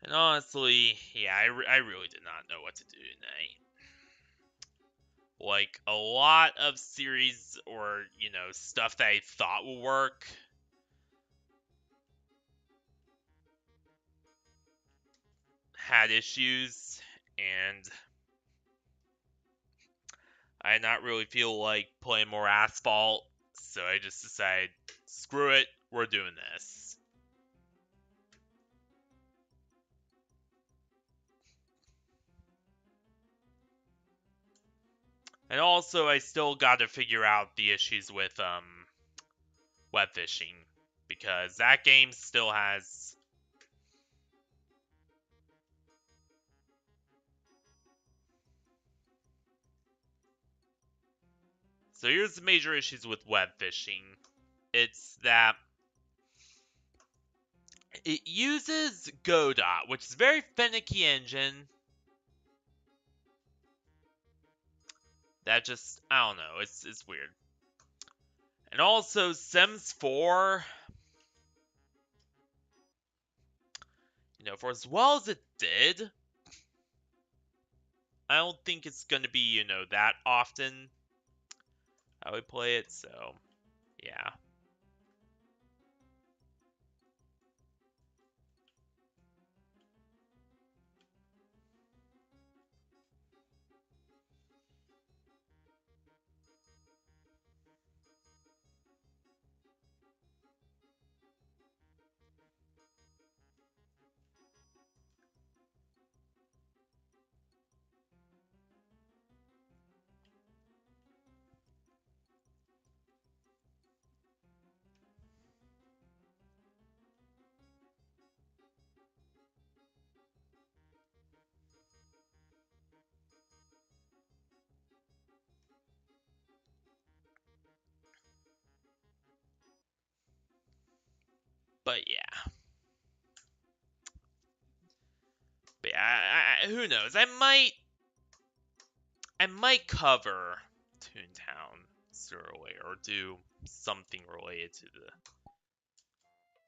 And honestly, yeah, I really did not know what to do tonight. Like, a lot of series or, stuff that I thought would work had issues. and I did not really feel like playing more Asphalt, so I just decided, screw it, we're doing this. And also, I still got to figure out the issues with web fishing, because that game still has. So here's the major issues with web fishing. It's that it uses Godot, which is a very finicky engine. That just, I don't know, it's weird. And also Sims 4, for as well as it did, I don't think it's gonna be, that often how we play it, so yeah. But yeah. But yeah, who knows? I might cover Toontown sooner or later, or do something related to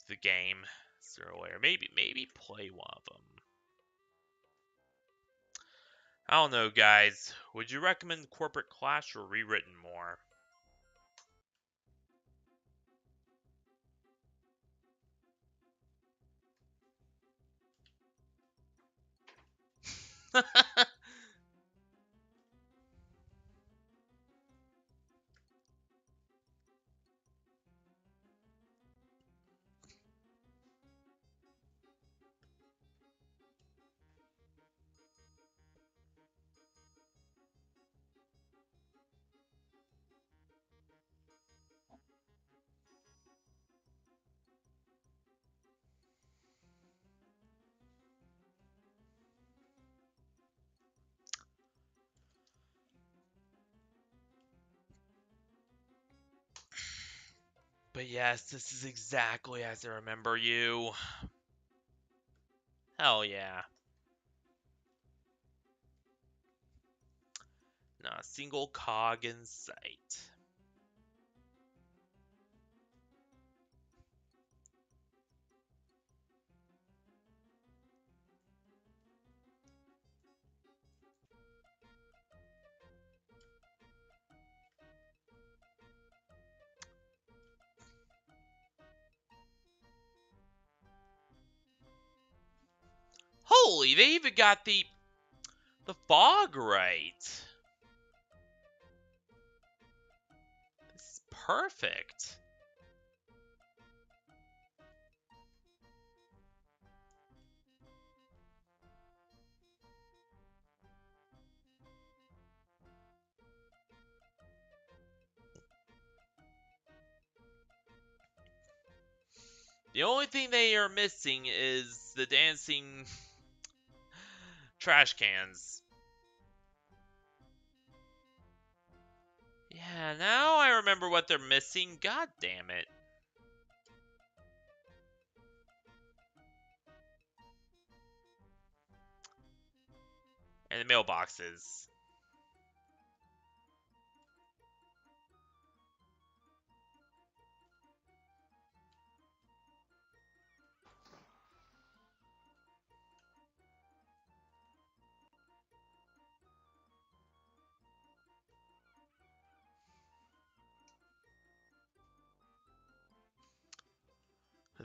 the game sooner or later. Maybe play one of them. I don't know, guys. Would you recommend Corporate Clash or Rewritten more? But yes, this is exactly as I remember you. Hell yeah. Not a single cog in sight. Holy, they even got the fog right. This is perfect. The only thing they are missing is the dancing trash cans. Yeah, now I remember what they're missing. God damn it. And the mailboxes.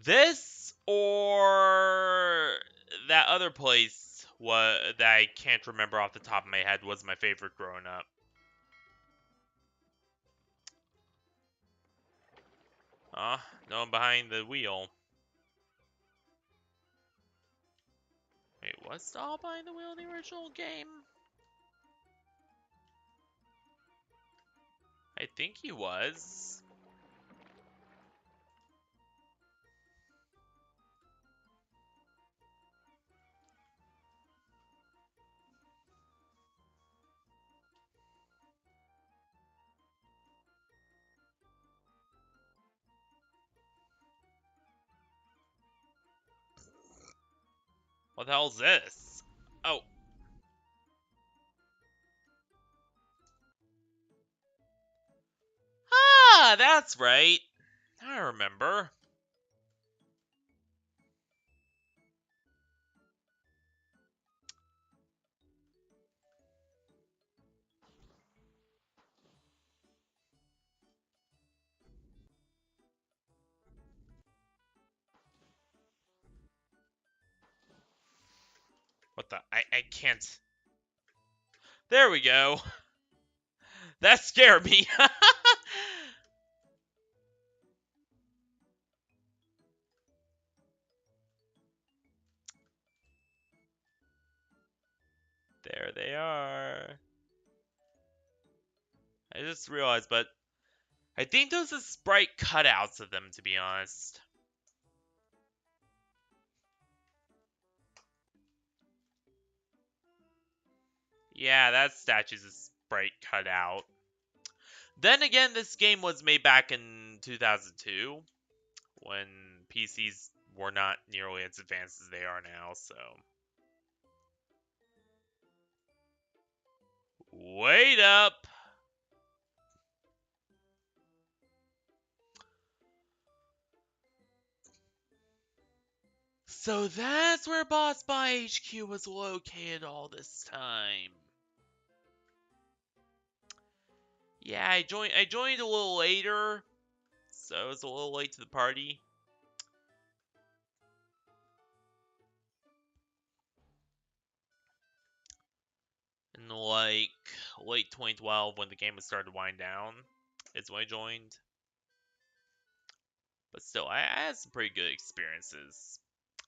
This or that other place that I can't remember off the top of my head was my favorite growing up. No one behind the wheel. Wait, was Doll behind the wheel in the original game? I think he was. What the hell is this? Oh. Ah, that's right. I remember. What the? I can't. There we go. That scared me. There they are. I just realized, but I think those are sprite cutouts of them, to be honest. Yeah, that statue's a sprite cutout. Then again, this game was made back in 2002, when PCs were not nearly as advanced as they are now, so. Wait up! So that's where Boss Buy HQ was located all this time. Yeah, I joined a little later, so I was a little late to the party. In like late 2012 when the game was starting to wind down is when I joined. But still, I had some pretty good experiences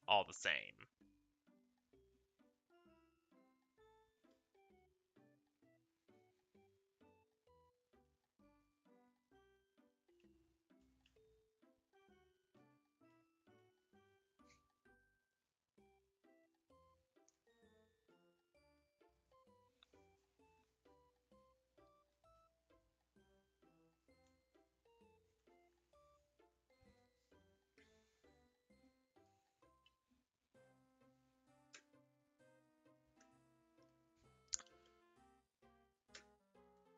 all the same.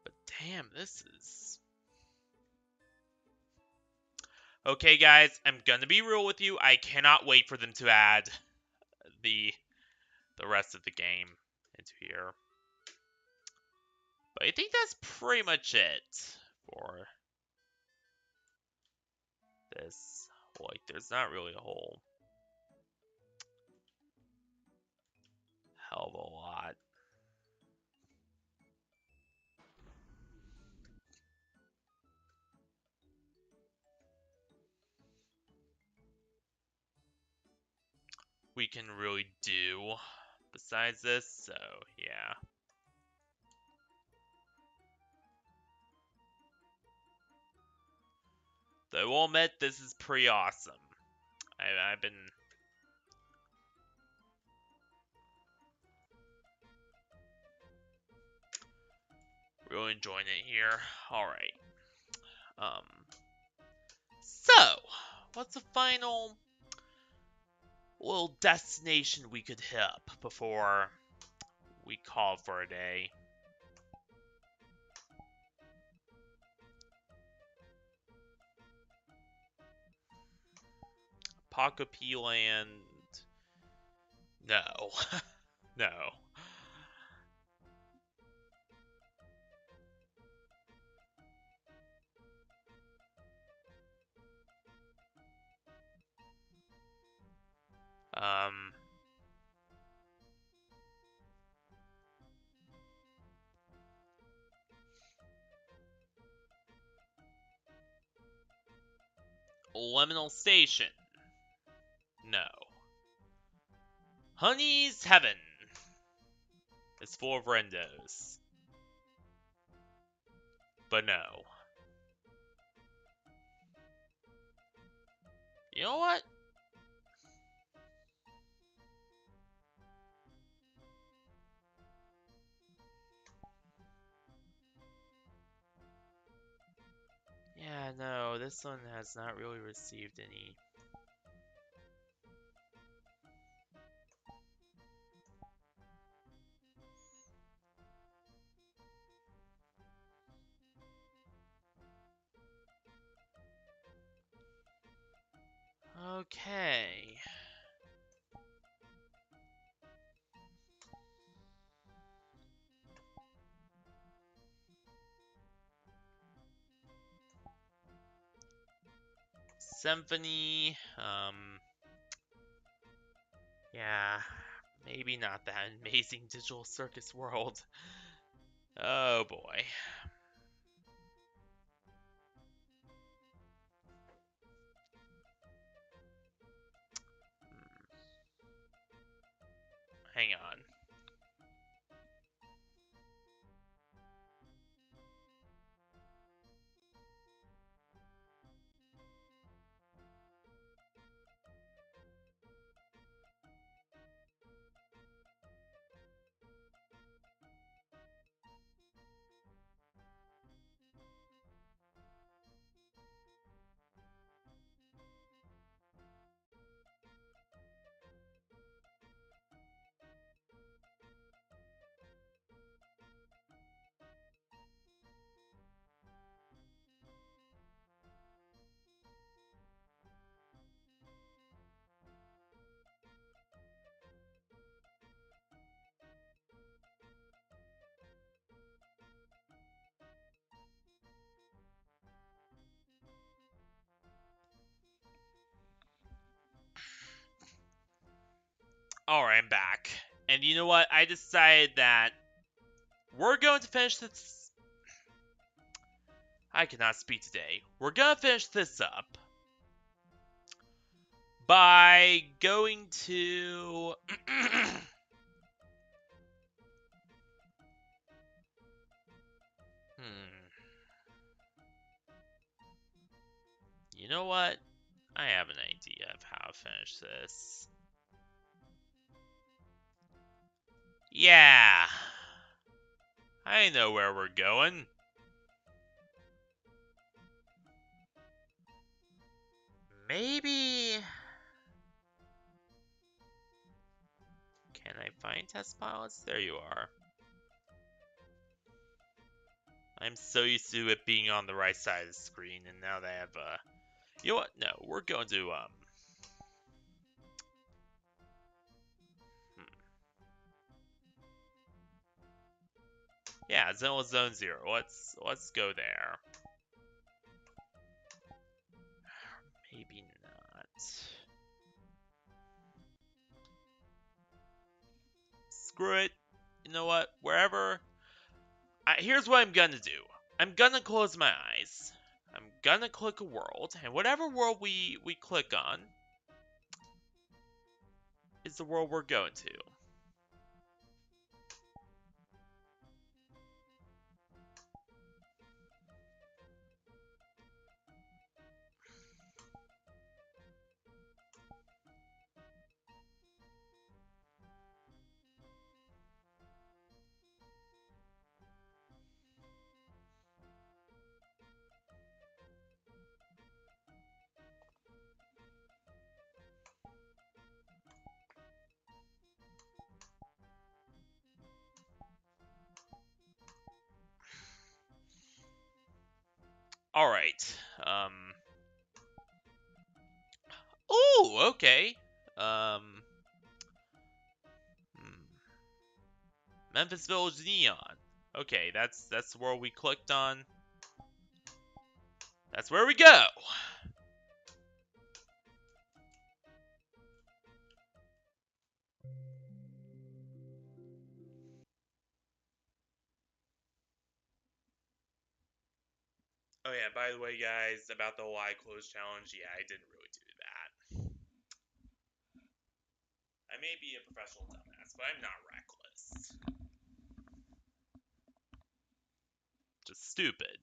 But damn, this is... Okay, guys, I'm gonna be real with you. I cannot wait for them to add the the rest of the game into here. But I think that's pretty much it for this. Like, there's not really a whole hell of a lot. We can really do besides this, so yeah. Though I will admit, this is pretty awesome. I've been really enjoying it here. Alright. Um, so, what's the final little destination we could hit up before we call for a day? Pocopi Land. No. No. Um, Liminal Station. No. Honey's Heaven. It's full of Rendos. But no. You know what? Yeah, no, this one has not really received any. Okay. Symphony, yeah, maybe not that amazing Digital Circus World. Oh boy. Hang on. Alright, I'm back. And you know what? I decided that we're going to finish this. I cannot speak today. We're gonna finish this up by going to. You know what? I have an idea of how to finish this. Yeah. I know where we're going. Maybe. Can I find test pilots? There you are. I'm so used to it being on the right side of the screen, and now they have you know what? No, we're going to hmm. Yeah, Zone 0. Let's go there. Maybe not. Screw it. You know what? Wherever. Here's what I'm gonna do. I'm gonna close my eyes. I'm gonna click a world, and whatever world we click on is the world we're going to. All right. Oh, okay. Um. hmm. Memphis Village Neon. Okay, that's the world we clicked on. That's where we go. Oh yeah, by the way, guys, about the whole eye close challenge, yeah, I didn't really do that. I may be a professional dumbass, but I'm not reckless. Just stupid.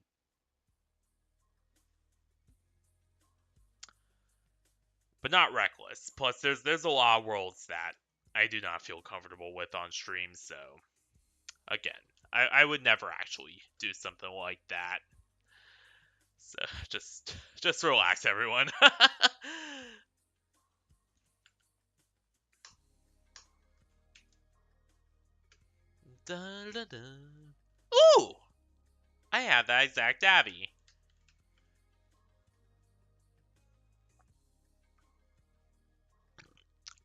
But not reckless. Plus, there's a lot of worlds that I do not feel comfortable with on stream, so again, I would never actually do something like that. So just relax, everyone. Dun, dun, dun. Ooh! I have that exact Abby.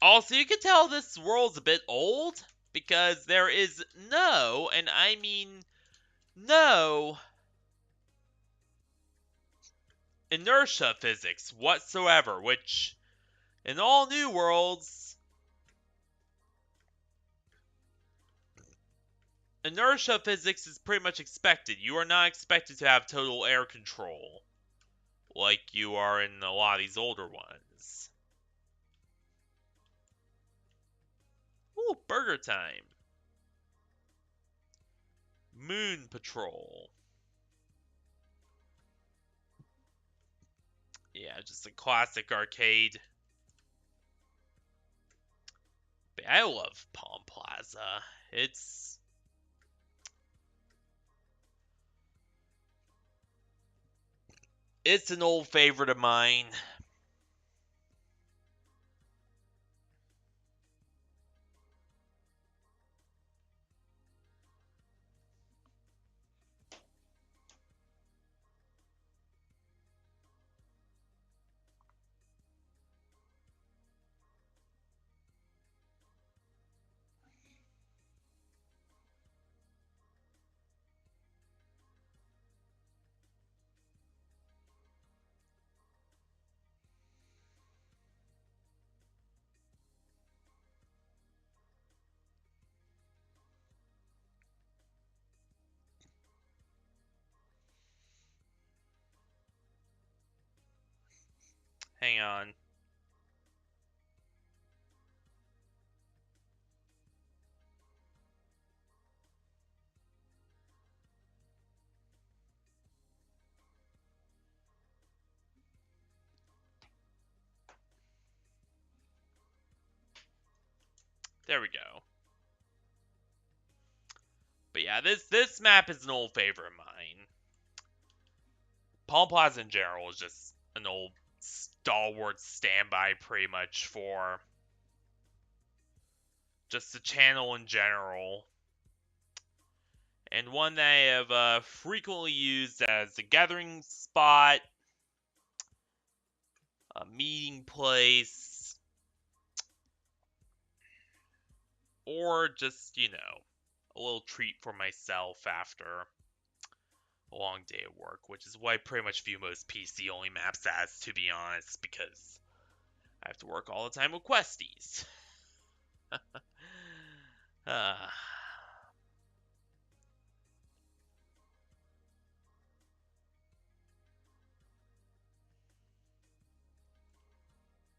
Also, you can tell this world's a bit old because there is no, and I mean no, inertia physics whatsoever, which in all new worlds, inertia physics is pretty much expected. You are not expected to have total air control like you are in a lot of these older ones. Ooh, burger time. Moon Patrol. Yeah, just a classic arcade. But I love Palm Plaza. It's an old favorite of mine. Hang on. There we go. But yeah, this map is an old favorite of mine. Palm Plaza in general is just an old stalwart standby pretty much for just the channel in general. And one that I have frequently used as a gathering spot, a meeting place, or just, a little treat for myself after a long day of work, which is what I pretty much view most PC only maps as, to be honest, because I have to work all the time with questies. uh,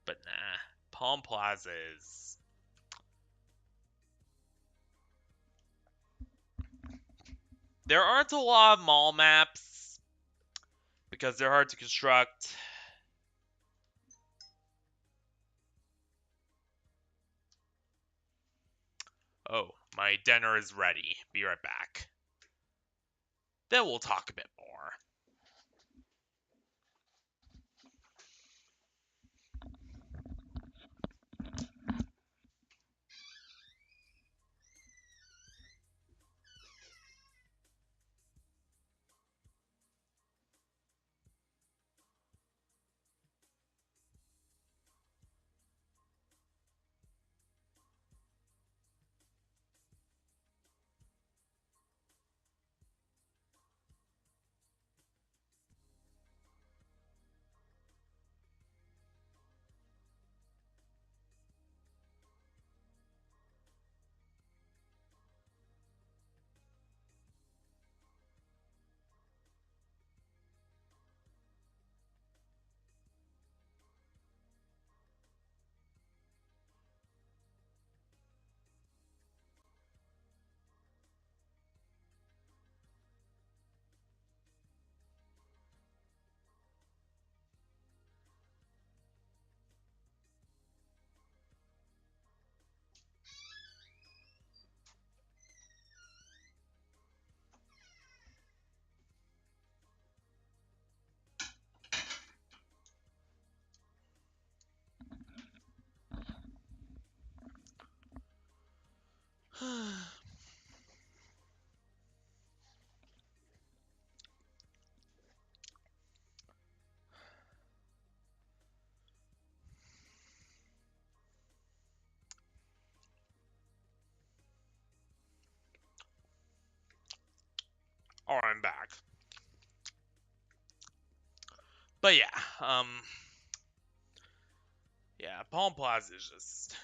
but nah, Palm Plaza is. There aren't a lot of mall maps because they're hard to construct. Oh, my dinner is ready. Be right back. Then we'll talk a bit more. Alright, I'm back. But yeah, yeah, Palm Plaza is just,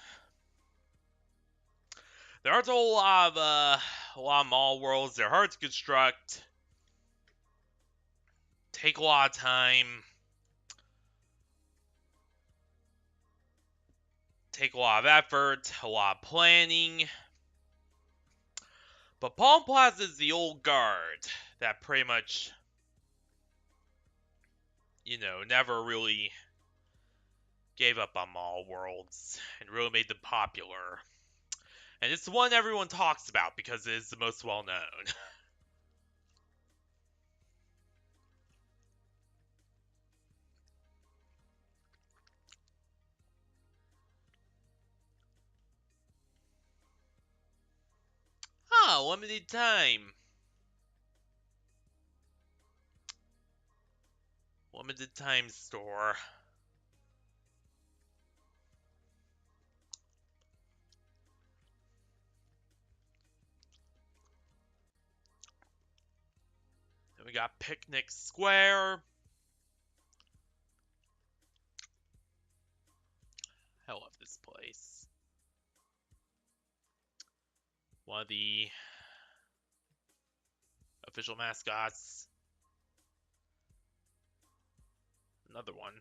there aren't a whole lot of mall worlds. They're hard to construct, take a lot of time, take a lot of effort, a lot of planning. But Palm Plaza is the old guard that pretty much, never really gave up on mall worlds and really made them popular. And it's the one everyone talks about because it is the most well known. Limited time. Limited time store. Then we got Picnic Square. I love this place. One of the official mascots. Another one.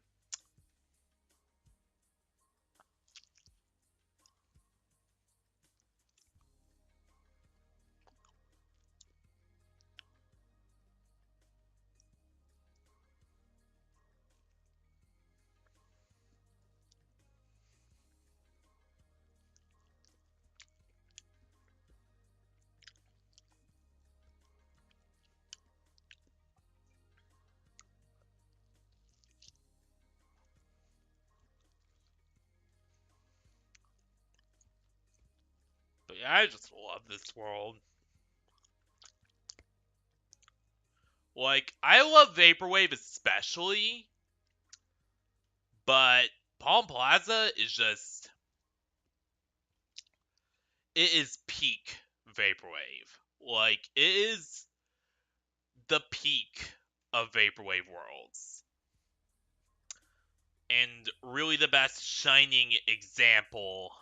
But yeah, I just love this world. Like, I love Vaporwave especially, but Palm Plaza is just, it is peak Vaporwave. Like, it is the peak of Vaporwave worlds. And really the best shining example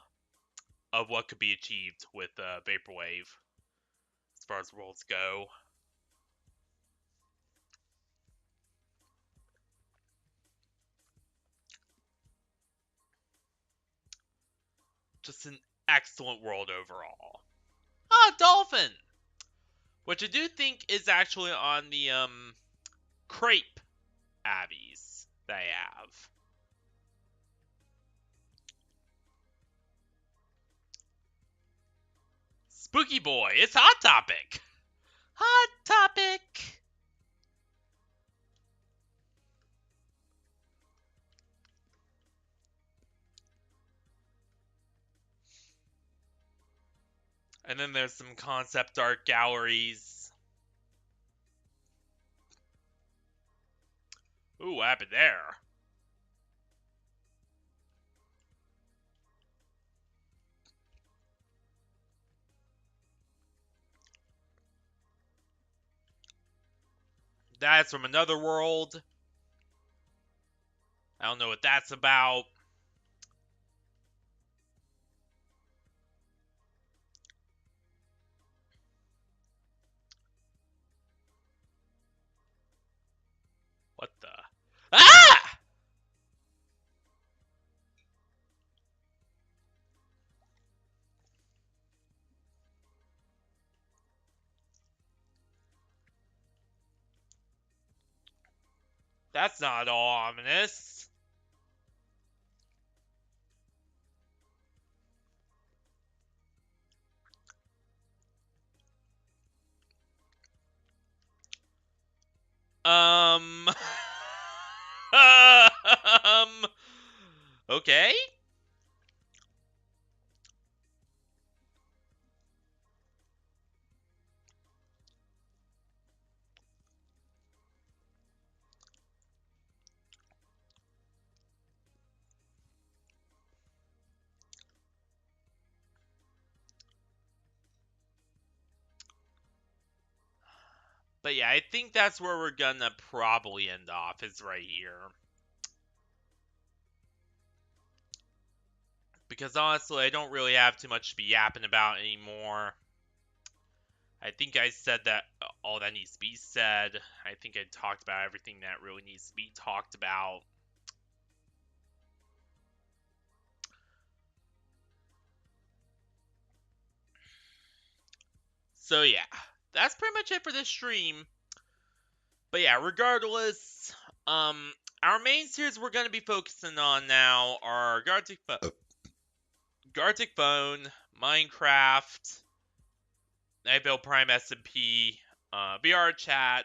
of what could be achieved with Vaporwave as far as worlds go. Just an excellent world overall. Dolphin! Which I do think is actually on the crepe abbeys that I have. Spooky Boy, it's Hot Topic! Hot Topic! And then there's some concept art galleries. Ooh, what happened there? That's from another world. I don't know what that's about. What the? Ah! That's not all ominous. Um. Okay. But yeah, I think that's where we're gonna probably end off, is right here. Because honestly, I don't really have too much to be yapping about anymore. I think I said that all that needs to be said. I think I talked about everything that really needs to be talked about. So yeah, that's pretty much it for this stream. But yeah, regardless, our main series we're gonna be focusing on now are Gartic Phone, Minecraft, Nightvale Prime SMP, VRChat,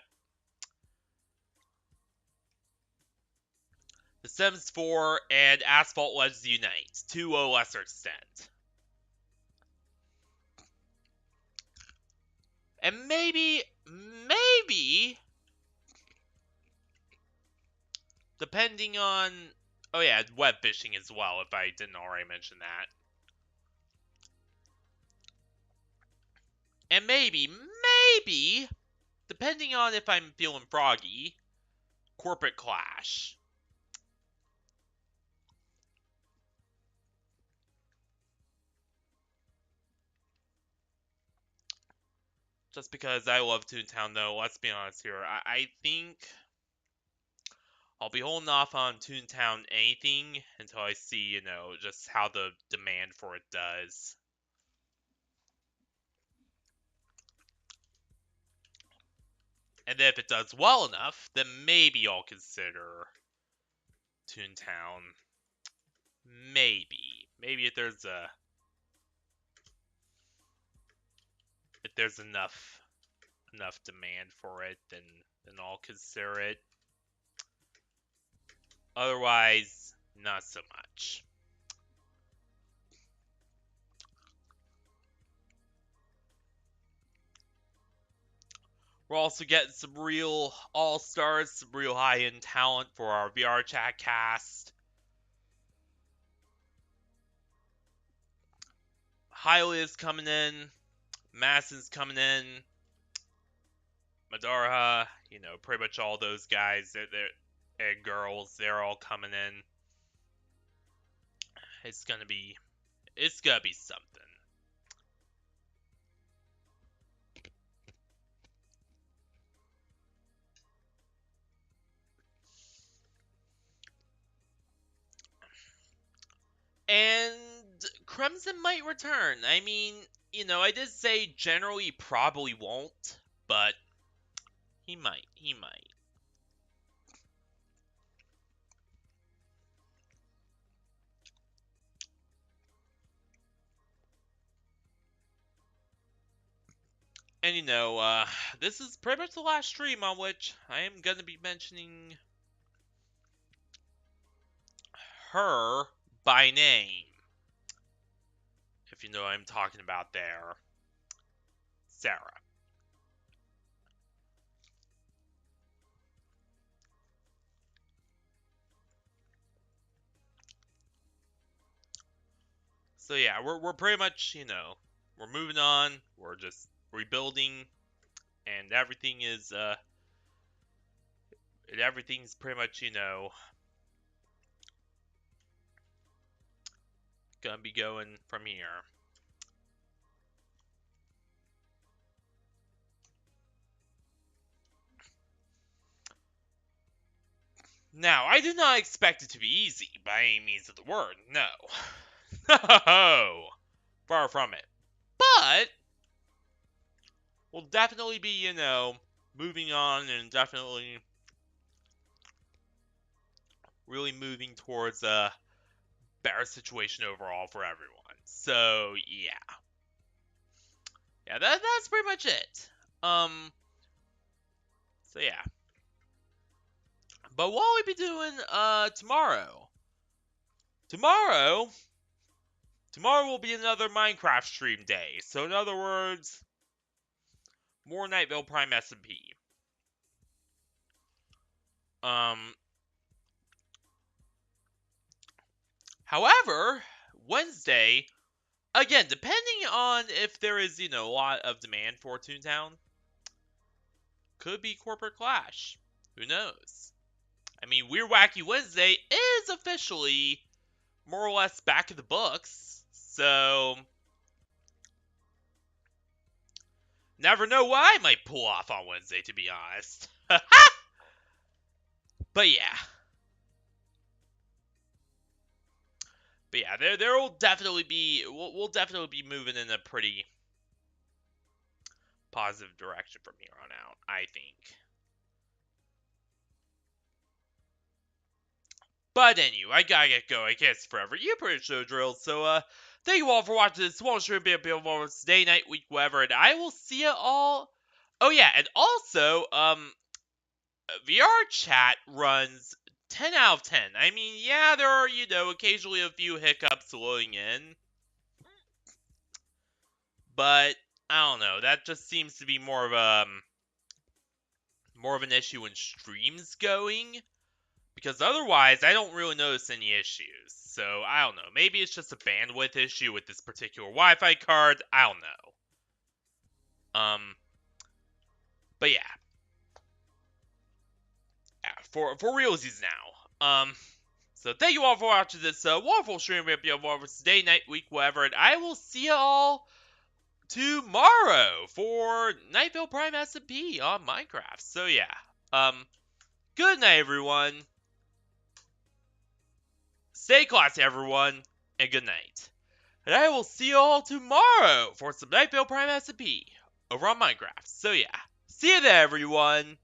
The Sims 4, and Asphalt Legends Unite, to a lesser extent. And maybe, depending on, oh yeah, web fishing as well, if I didn't already mention that. And maybe, depending on if I'm feeling froggy, Corporate Clash. Just because I love Toontown, though, let's be honest here. I think I'll be holding off on Toontown anything until I see, just how the demand for it does. And then if it does well enough, then maybe I'll consider Toontown. Maybe. Maybe if there's enough demand for it, then I'll consider it. Otherwise, not so much. We're also getting some real all-stars, some real high-end talent for our VRChat cast. Hylia's coming in. Madison's coming in. Madara, pretty much all those guys and girls, they're all coming in. It's gonna be something. And Crimson might return. I mean, I did say generally probably won't, but he might. And this is pretty much the last stream on which I am gonna be mentioning her by name. If you know what I'm talking about there. Sarah. So yeah, we're pretty much, we're moving on. We're just rebuilding, and everything's pretty much, gonna be going from here. Now, I did not expect it to be easy by any means of the word. No. No. Far from it. But we'll definitely be, moving on and definitely really moving towards a better situation overall for everyone. So, yeah. Yeah, that's pretty much it. So yeah. But what will we be doing tomorrow? Tomorrow will be another Minecraft stream day. So in other words, more Nightvale Prime SMP. However, Wednesday, again, depending on if there is, a lot of demand for Toontown, could be Corporate Clash. Who knows? I mean, Weird Wacky Wednesday is officially more or less back in the books, so never know what I might pull off on Wednesday, to be honest. But yeah. But yeah, there will definitely be we'll definitely be moving in a pretty positive direction from here on out, I think. But anyway, I gotta get going. I can't stay forever. You pretty sure drill. So thank you all for watching this one stream, be a day, night, week, whatever, and I will see you all. Oh yeah, and also VRChat runs 10 out of 10. I mean, yeah, there are, occasionally a few hiccups loading in. But I don't know. That just seems to be more of an issue when streams going. Because otherwise, I don't really notice any issues. So, I don't know. Maybe it's just a bandwidth issue with this particular Wi-Fi card. I don't know. But yeah. Yeah, for realsies now. So thank you all for watching this wonderful stream of day, night, week, whatever, and I will see you all tomorrow for Nightville Prime SMP on Minecraft. So yeah, good night, everyone. Stay classy, everyone, and good night. And I will see you all tomorrow for some Nightville Prime SMP over on Minecraft. So yeah, see you there, everyone.